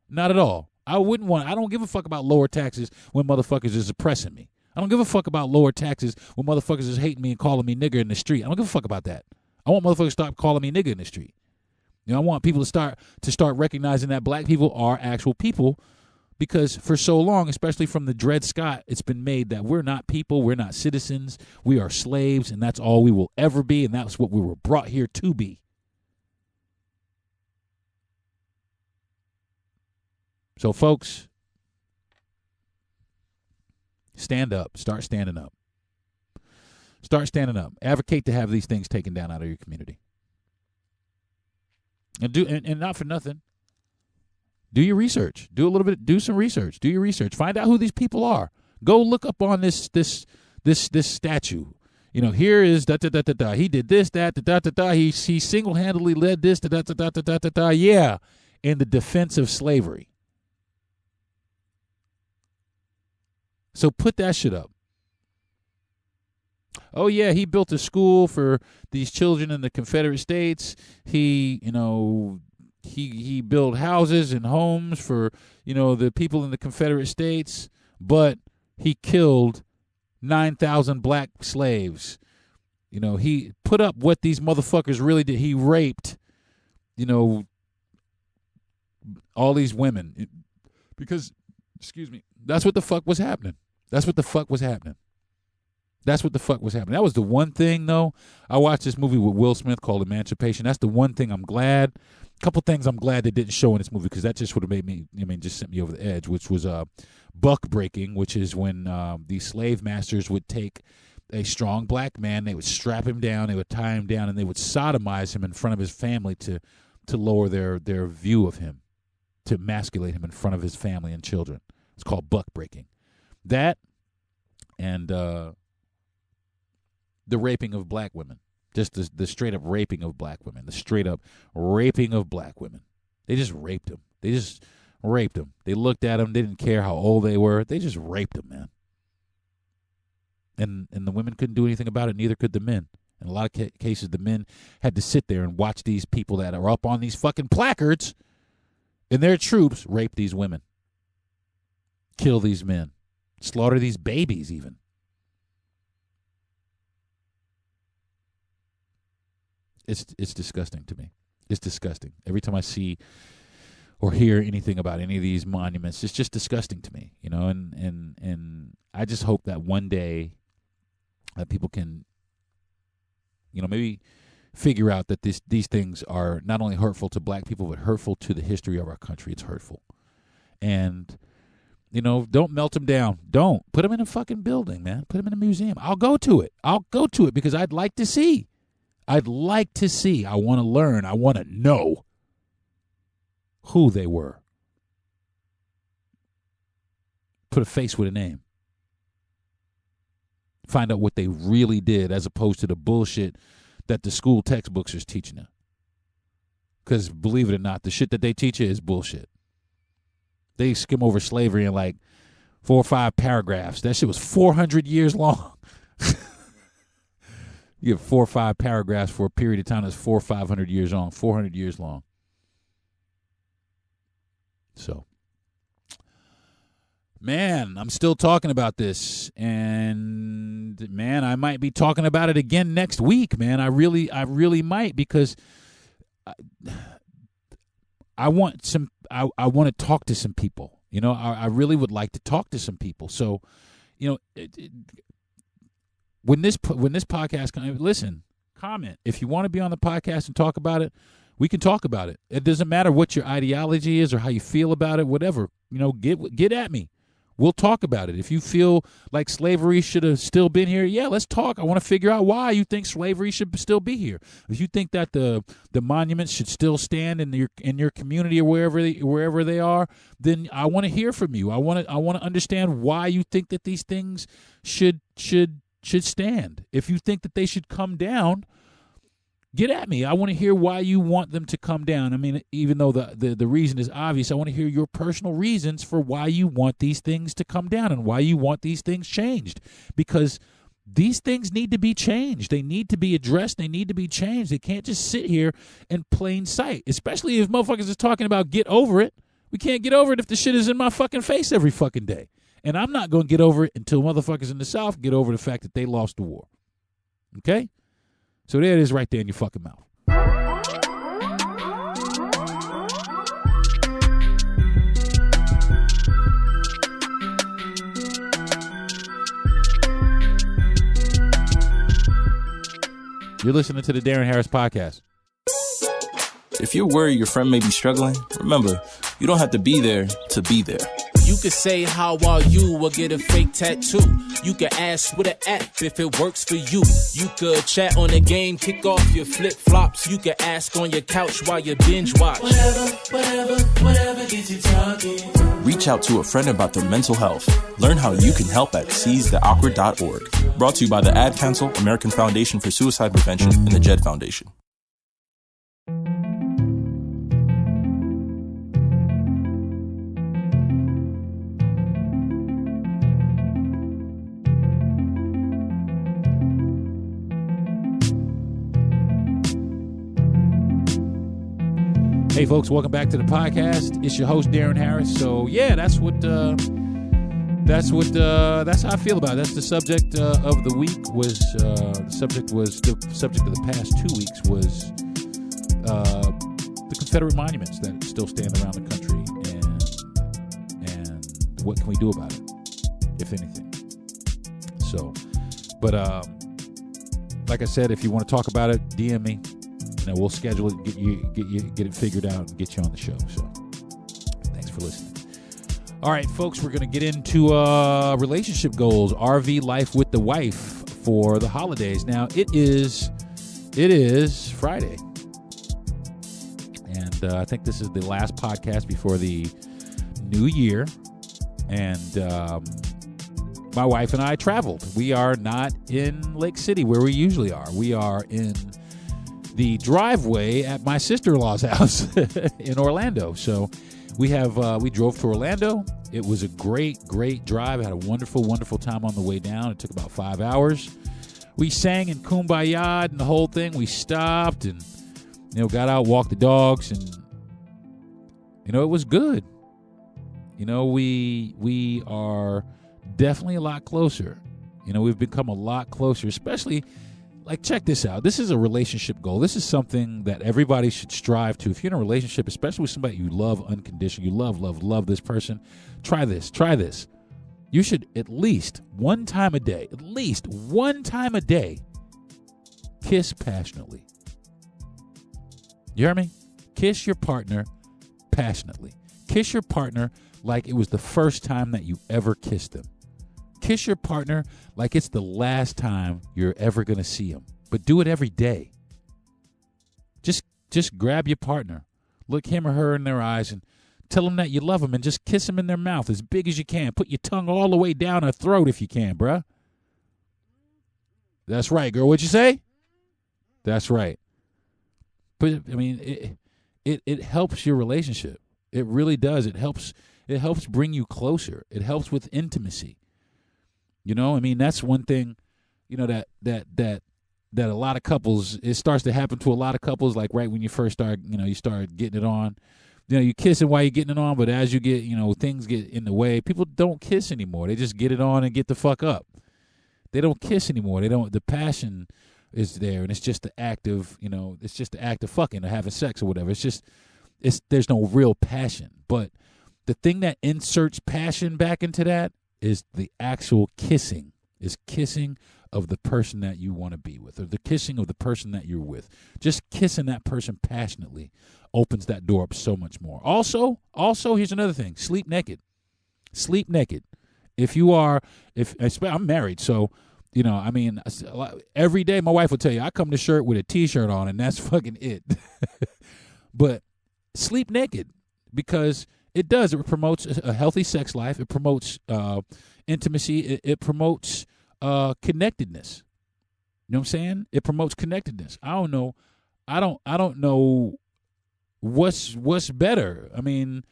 not at all. I don't give a fuck about lower taxes when motherfuckers is oppressing me. I don't give a fuck about lower taxes when motherfuckers is hating me and calling me nigger in the street. I don't give a fuck about that. I want motherfuckers to stop calling me nigger in the street. You know, I want people to start recognizing that black people are actual people, because for so long, especially from the Dred Scott, it's been made that we're not people, we're not citizens, we are slaves, and that's all we will ever be, and that's what we were brought here to be. So, folks, stand up. Start standing up. Start standing up. Advocate to have these things taken down out of your community. And not for nothing. Do your research. Do some research. Do your research. Find out who these people are. Go look up on this statue. You know, here is da da da da da. He did this, that, da da da da. He single-handedly led this, da da da da da da da. Yeah, in the defense of slavery. So put that shit up. Oh, yeah, he built a school for these children in the Confederate States. He built houses and homes for, you know, the people in the Confederate States, but he killed 9,000 black slaves. You know, he put up what these motherfuckers really did. He raped, you know, all these women because, that's what the fuck was happening. That was the one thing, though. I watched this movie with Will Smith called Emancipation. That's the one thing I'm glad. A couple things I'm glad they didn't show in this movie, because that just would have made me, just sent me over the edge, which was buck breaking, which is when these slave masters would take a strong black man, they would strap him down, they would tie him down, and they would sodomize him in front of his family to lower their view of him, to emasculate him in front of his family and children. It's called buck breaking. That and the raping of black women. Just the straight up raping of black women. The straight up raping of black women. They just raped them. They just raped them. They looked at them. They didn't care how old they were. They just raped them, man. And the women couldn't do anything about it. Neither could the men. In a lot of cases, the men had to sit there and watch these people that are up on these fucking placards and their troops rape these women, kill these men, slaughter these babies even. It's disgusting to me. It's disgusting. Every time I see or hear anything about any of these monuments, it's just disgusting to me, you know, and I just hope that one day that people can, you know, maybe figure out that these things are not only hurtful to black people, but hurtful to the history of our country. It's hurtful. And, you know, don't melt them down. Don't. Put them in a fucking building, man. Put them in a museum. I'll go to it. I'll go to it because I'd like to see. I'd like to see. I want to learn. I want to know who they were. Put a face with a name. Find out what they really did as opposed to the bullshit that the school textbooks are teaching them. Because believe it or not, the shit that they teach you is bullshit. They skim over slavery in like 4 or 5 paragraphs. That shit was 400 years long. You have 4 or 5 paragraphs for a period of time that's 400 or 500 years long. 400 years long. So, man, I'm still talking about this, and man, I might be talking about it again next week, man. I really might, because I want to talk to some people. You know, I really would like to talk to some people. So, you know, when this podcast comes, listen, comment. If you want to be on the podcast and talk about it, we can talk about it. It doesn't matter what your ideology is or how you feel about it, whatever. You know, get at me. We'll talk about it. If you feel like slavery should have still been here, yeah, let's talk. I want to figure out why you think slavery should still be here. If you think that the monuments should still stand in your community or wherever they are, then I want to hear from you. I want to understand why you think that these things should stand. If you think that they should come down, get at me. I want to hear why you want them to come down. I mean, even though the reason is obvious, I want to hear your personal reasons for why you want these things to come down and why you want these things changed. Because these things need to be changed. They need to be addressed. They need to be changed. They can't just sit here in plain sight, especially if motherfuckers is talking about get over it. We can't get over it if the shit is in my fucking face every fucking day. And I'm not going to get over it until motherfuckers in the South get over the fact that they lost the war. Okay? So there it is right there in your fucking mouth. You're listening to the Deron Harris Podcast. If you're worried your friend may be struggling, remember, you don't have to be there to be there. You could say, how are you, or get a fake tattoo. You could ask with an app if it works for you. You could chat on the game, kick off your flip-flops. You could ask on your couch while you binge watch. Whatever gets you talking. Reach out to a friend about their mental health. Learn how you can help at seizetheawkward.org. Brought to you by the Ad Council, American Foundation for Suicide Prevention, and the JED Foundation. Hey folks, welcome back to the podcast. It's your host Deron Harris. So yeah, that's how I feel about it. That's the subject of the week. The subject of the past 2 weeks was the Confederate monuments that still stand around the country, and what can we do about it, if anything. So, but like I said, if you want to talk about it, DM me. And we'll schedule it, get it figured out, and get you on the show. So, thanks for listening. All right, folks, we're going to get into relationship goals, RV life with the wife for the holidays. Now, it is Friday, and I think this is the last podcast before the new year. And my wife and I traveled. We are not in Lake City where we usually are. We are in the driveway at my sister-in-law's house in Orlando. So we drove to Orlando. It was a great drive. I had a wonderful time on the way down. It took about 5 hours. We sang in Kumbaya and the whole thing. We stopped and, got out, walked the dogs, and, it was good. We are definitely a lot closer. We've become a lot closer, especially, like, check this out. This is a relationship goal. This is something that everybody should strive to. If you're in a relationship, especially with somebody you love unconditionally, you love this person, try this. You should at least one time a day, kiss passionately. You hear me? Kiss your partner passionately. Kiss your partner like it was the first time that you ever kissed them. Kiss your partner like it's the last time you're ever going to see him. But do it every day. Just grab your partner. Look him or her in their eyes and tell them that you love them and just kiss them in their mouth as big as you can. Put your tongue all the way down her throat if you can, bruh. That's right, girl. What'd you say? That's right. But, it helps your relationship. It really does. It helps bring you closer. It helps with intimacy. That's one thing, that a lot of couples, it starts to happen to a lot of couples, like right when you first start, you start getting it on. You kissing while you're getting it on, but as you get, things get in the way, people don't kiss anymore. They just get it on and get the fuck up. They don't kiss anymore. The passion is there, and it's just the act of, it's just the act of fucking or having sex or whatever. There's no real passion. But the thing that inserts passion back into that is the actual kissing, of the person that you want to be with, or the kissing of the person that you're with. Just kissing that person passionately opens that door up so much more. Also, here's another thing. Sleep naked. I'm married, so, every day my wife will tell you, I come to shirt with a T-shirt on, and that's fucking it. But sleep naked, because it promotes a healthy sex life. It promotes intimacy. It promotes connectedness. You know what I'm saying? It promotes connectedness. I don't know what's better. I don't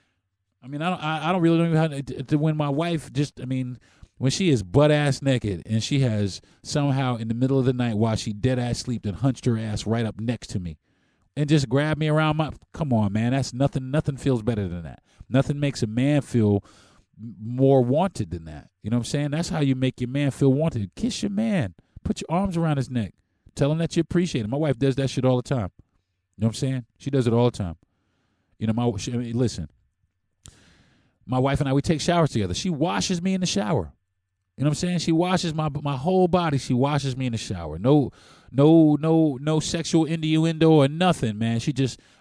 really know how to when my wife when she is butt ass naked and she has somehow in the middle of the night while she dead ass sleep and hunched her ass right up next to me and just grab me around come on, man, that's nothing feels better than that. Nothing makes a man feel more wanted than that. You know what I'm saying? That's how you make your man feel wanted. Kiss your man. Put your arms around his neck. Tell him that you appreciate him. My wife does that shit all the time. You know what I'm saying? She does it all the time. Listen, my wife and I, we take showers together. She washes me in the shower. You know what I'm saying? She washes my whole body. She washes me in the shower. No sexual innuendo or nothing, man.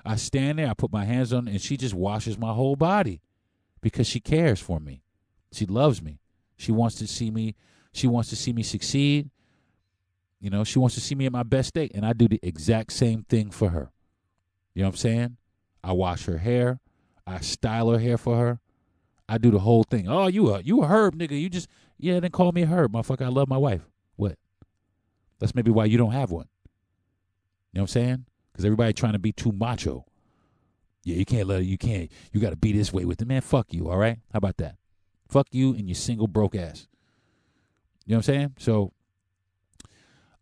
I stand there, I put my hands on, and she just washes my whole body because she cares for me. She loves me. She wants to see me. She wants to see me succeed. She wants to see me at my best state, and I do the exact same thing for her. You know what I'm saying? I wash her hair. I style her hair for her. I do the whole thing. Oh, you a herb, nigga. Then call me a herb, motherfucker. I love my wife. What? That's maybe why you don't have one. You know what I'm saying? Because everybody trying to be too macho. Yeah, you can't let her. You can't. You got to be this way with the man. Fuck you, all right? How about that? Fuck you and your single broke ass. You know what I'm saying? So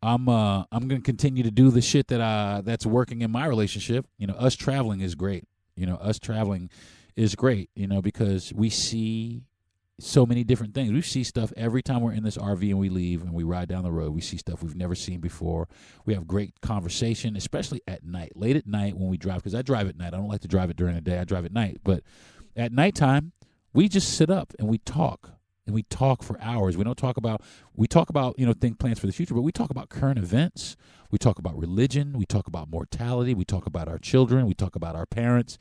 I'm gonna continue to do the shit that's working in my relationship. Us traveling is great. Us traveling is great. Because we see so many different things. We see stuff every time we're in this RV and we leave and we ride down the road. We see stuff we've never seen before. We have great conversation, especially at night, late at night when we drive. Because I drive at night. I don't like to drive it during the day. I drive at night. But at nighttime, we just sit up and we talk. And we talk for hours. We talk about plans for the future, but we talk about current events. We talk about religion. We talk about mortality. We talk about our children. We talk about our parents.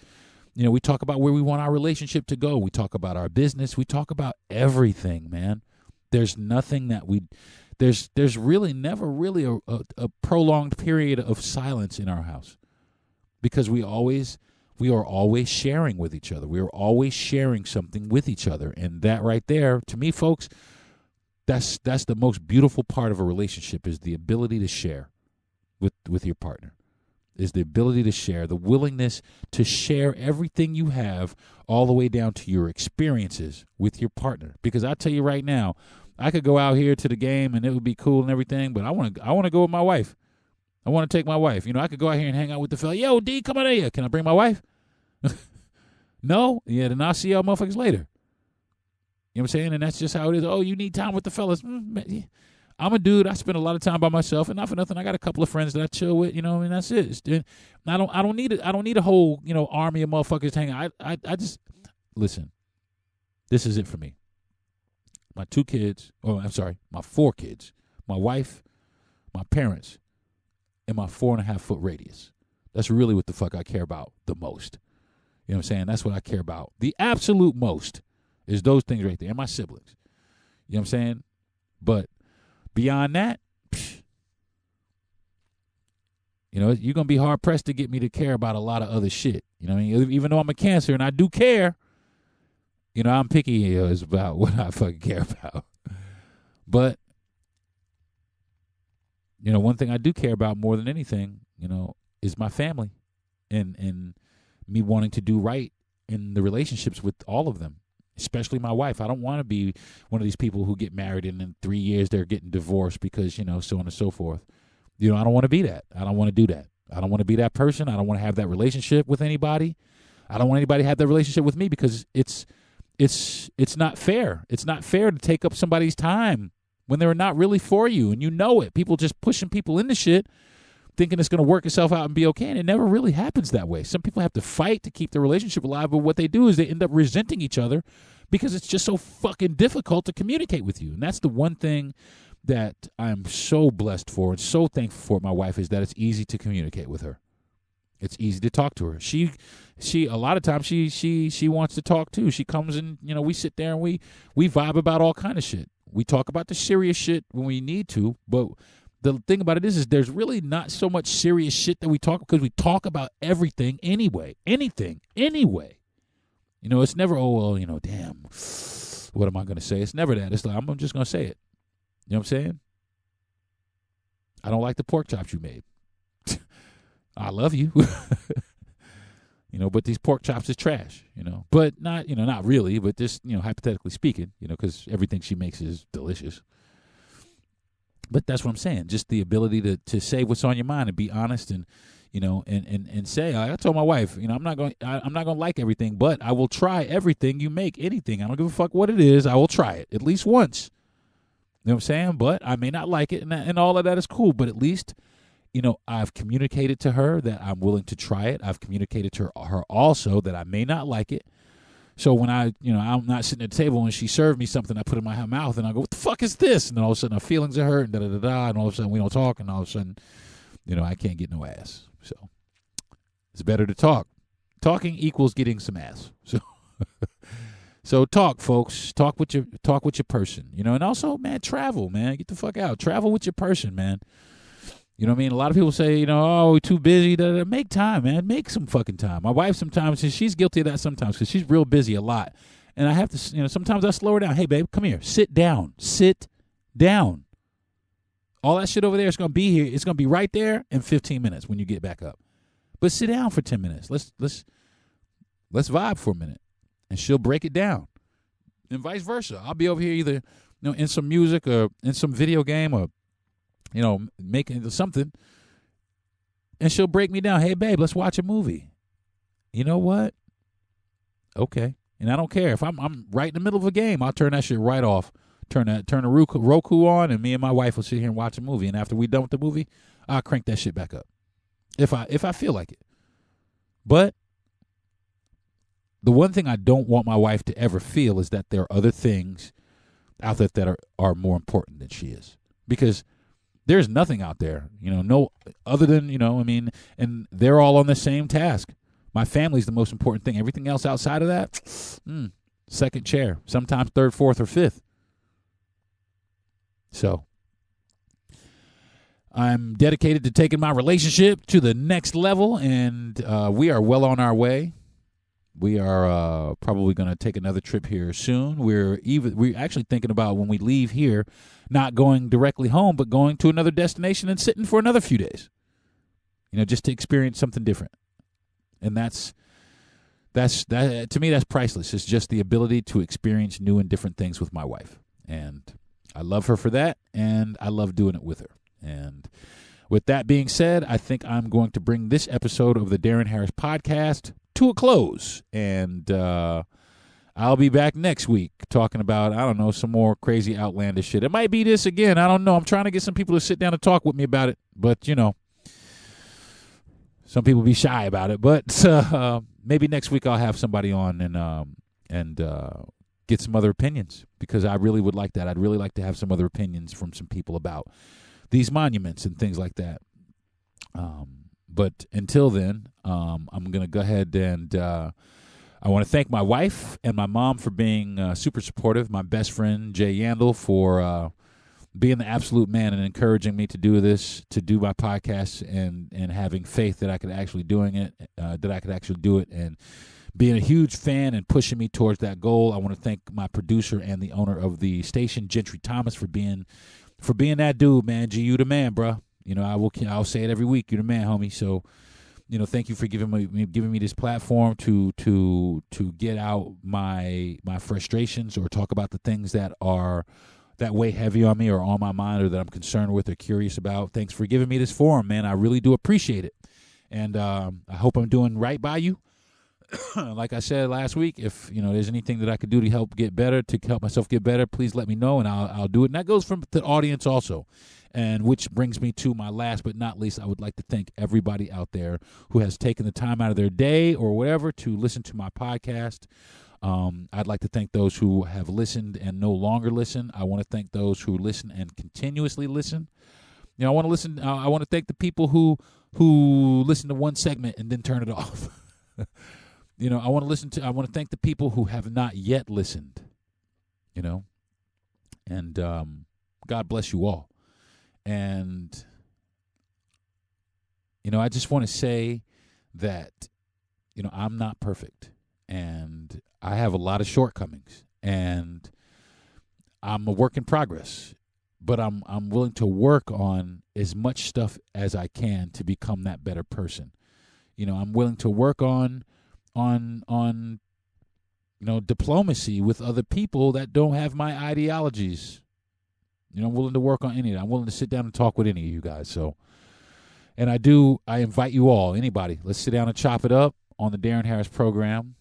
We talk about where we want our relationship to go. We talk about our business. We talk about everything, man. There's nothing that there's really never really a prolonged period of silence in our house because we are always sharing with each other. We are always sharing something with each other. And that right there, to me, folks, That's the most beautiful part of a relationship, is the ability to share with your partner. Is the ability to share, the willingness to share everything you have, all the way down to your experiences with your partner. Because I tell you right now, I could go out here to the game and it would be cool and everything, but I want to go with my wife. I want to take my wife. I could go out here and hang out with the fella. Yo, D, come on here. Can I bring my wife? No? Yeah, then I'll see y'all motherfuckers later. You know what I'm saying? And that's just how it is. Oh, you need time with the fellas. I'm a dude. I spend a lot of time by myself, and not for nothing, I got a couple of friends that I chill with. And that's it. I don't need it. I don't need a whole army of motherfuckers hanging. I just listen. This is it for me. My 2 kids. Oh, I'm sorry. My 4 kids. My wife, my parents, and my 4.5-foot radius. That's really what the fuck I care about the most. You know what I'm saying? That's what I care about. The absolute most is those things right there, and my siblings. You know what I'm saying? But beyond that, you're going to be hard-pressed to get me to care about a lot of other shit. You know what I mean? Even though I'm a Cancer and I do care, I'm picky as about what I fucking care about. But, one thing I do care about more than anything, is my family and me wanting to do right in the relationships with all of them. Especially my wife. I don't want to be one of these people who get married and in 3 years they're getting divorced because, so on and so forth. I don't want to be that. I don't want to do that. I don't want to be that person. I don't want to have that relationship with anybody. I don't want anybody to have that relationship with me because it's not fair. It's not fair to take up somebody's time when they're not really for you, and you know it. People just pushing people into shit thinking it's going to work itself out and be okay, and it never really happens that way. Some people have to fight to keep the relationship alive, but what they do is they end up resenting each other because it's just so fucking difficult to communicate with you. And that's the one thing that I'm so blessed for and so thankful for my wife, is that it's easy to communicate with her. It's easy to talk to her. She a lot of times she wants to talk too. She comes and, we sit there and we vibe about all kind of shit. We talk about the serious shit when we need to, but the thing about it is there's really not so much serious shit that we talk, because we talk about everything anyway. Anything, anyway. It's never, damn, what am I going to say? It's never that. It's like, I'm just going to say it. You know what I'm saying? I don't like the pork chops you made. I love you. But these pork chops is trash, But not, not really, but just, hypothetically speaking, because everything she makes is delicious. But that's what I'm saying. Just the ability to say what's on your mind and be honest and, and say, I told my wife, I'm not going to like everything, but I will try everything you make, anything. I don't give a fuck what it is. I will try it at least once. You know what I'm saying? But I may not like it, and all of that is cool. But at least, I've communicated to her that I'm willing to try it. I've communicated to her also that I may not like it. So when I'm not sitting at the table and she served me something, I put it in my mouth and I go, what the fuck is this? And then all of a sudden our feelings are hurt and da-da-da-da, and all of a sudden we don't talk, and all of a sudden, I can't get no ass. So it's better to talk. Talking equals getting some ass. So talk, folks. Talk with your person, and also, man, travel, man. Get the fuck out. Travel with your person, man. You know what I mean? A lot of people say, oh, we're too busy. Make time, man. Make some fucking time. My wife sometimes, she's guilty of that sometimes because she's real busy a lot. And I have to, sometimes I slow her down. Hey, babe, come here. Sit down. Sit down. All that shit over there is going to be here. It's going to be right there in 15 minutes when you get back up. But sit down for 10 minutes. Let's vibe for a minute. And she'll break it down. And vice versa. I'll be over here either, in some music or in some video game or, making something, and she'll break me down. Hey, babe, let's watch a movie. You know what? Okay. And I don't care. If I'm right in the middle of a game, I'll turn that shit right off. Turn the Roku on, and me and my wife will sit here and watch a movie. And after we're done with the movie, I'll crank that shit back up. If I feel like it. But the one thing I don't want my wife to ever feel is that there are other things out there that are more important than she is. Because there's nothing out there, no other than, and they're all on the same task. My family's the most important thing. Everything else outside of that, second chair, sometimes third, fourth, or fifth. So I'm dedicated to taking my relationship to the next level, and we are well on our way. We are probably going to take another trip here soon. We're actually thinking about when we leave here, not going directly home, but going to another destination and sitting for another few days. Just to experience something different. And that to me, that's priceless. It's just the ability to experience new and different things with my wife. And I love her for that, and I love doing it with her. And with that being said, I think I'm going to bring this episode of the Deron Harris Podcast to a close. And I'll be back next week talking about, I don't know, some more crazy outlandish shit. It might be this again. I don't know. I'm trying to get some people to sit down and talk with me about it. But, some people be shy about it. But maybe next week I'll have somebody on and get some other opinions, because I really would like that. I'd really like to have some other opinions from some people about these monuments and things like that. But until then, I'm going to go ahead and I want to thank my wife and my mom for being super supportive, my best friend, Jay Yandel, for being the absolute man and encouraging me to do this, to do my podcast, and having faith that I could actually do it, and being a huge fan and pushing me towards that goal. I want to thank my producer and the owner of the station, Gentry Thomas, for being that dude, man. G, you the man, bro. I'll say it every week. You're the man, homie. So, thank you for giving me this platform to get out my frustrations, or talk about the things that weigh heavy on me or on my mind, or that I'm concerned with or curious about. Thanks for giving me this forum, man. I really do appreciate it. And I hope I'm doing right by you. Like I said last week, if there's anything that I could do to help myself get better, please let me know, and I'll do it. And that goes from the audience also. And which brings me to my last but not least, I would like to thank everybody out there who has taken the time out of their day or whatever to listen to my podcast. I'd like to thank those who have listened and no longer listen. I want to thank those who listen and continuously listen. I want to thank the people who listen to one segment and then turn it off. I want to thank the people who have not yet listened. And God bless you all. And I just want to say that I'm not perfect, and I have a lot of shortcomings, and I'm a work in progress, but I'm willing to work on as much stuff as I can to become that better person. I'm willing to work on diplomacy with other people that don't have my ideologies. I'm willing to work on any of that. I'm willing to sit down and talk with any of you guys. So, and I invite you all, anybody, let's sit down and chop it up on the Deron Harris program.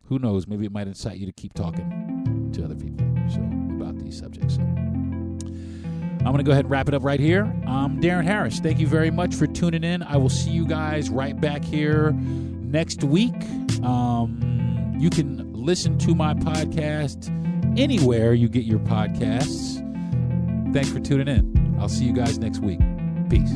Who knows? Maybe it might incite you to keep talking to other people about these subjects. So, I'm going to go ahead and wrap it up right here. I'm Deron Harris. Thank you very much for tuning in. I will see you guys right back here next week. You can listen to my podcast anywhere you get your podcasts. Thanks for tuning in. I'll see you guys next week. Peace.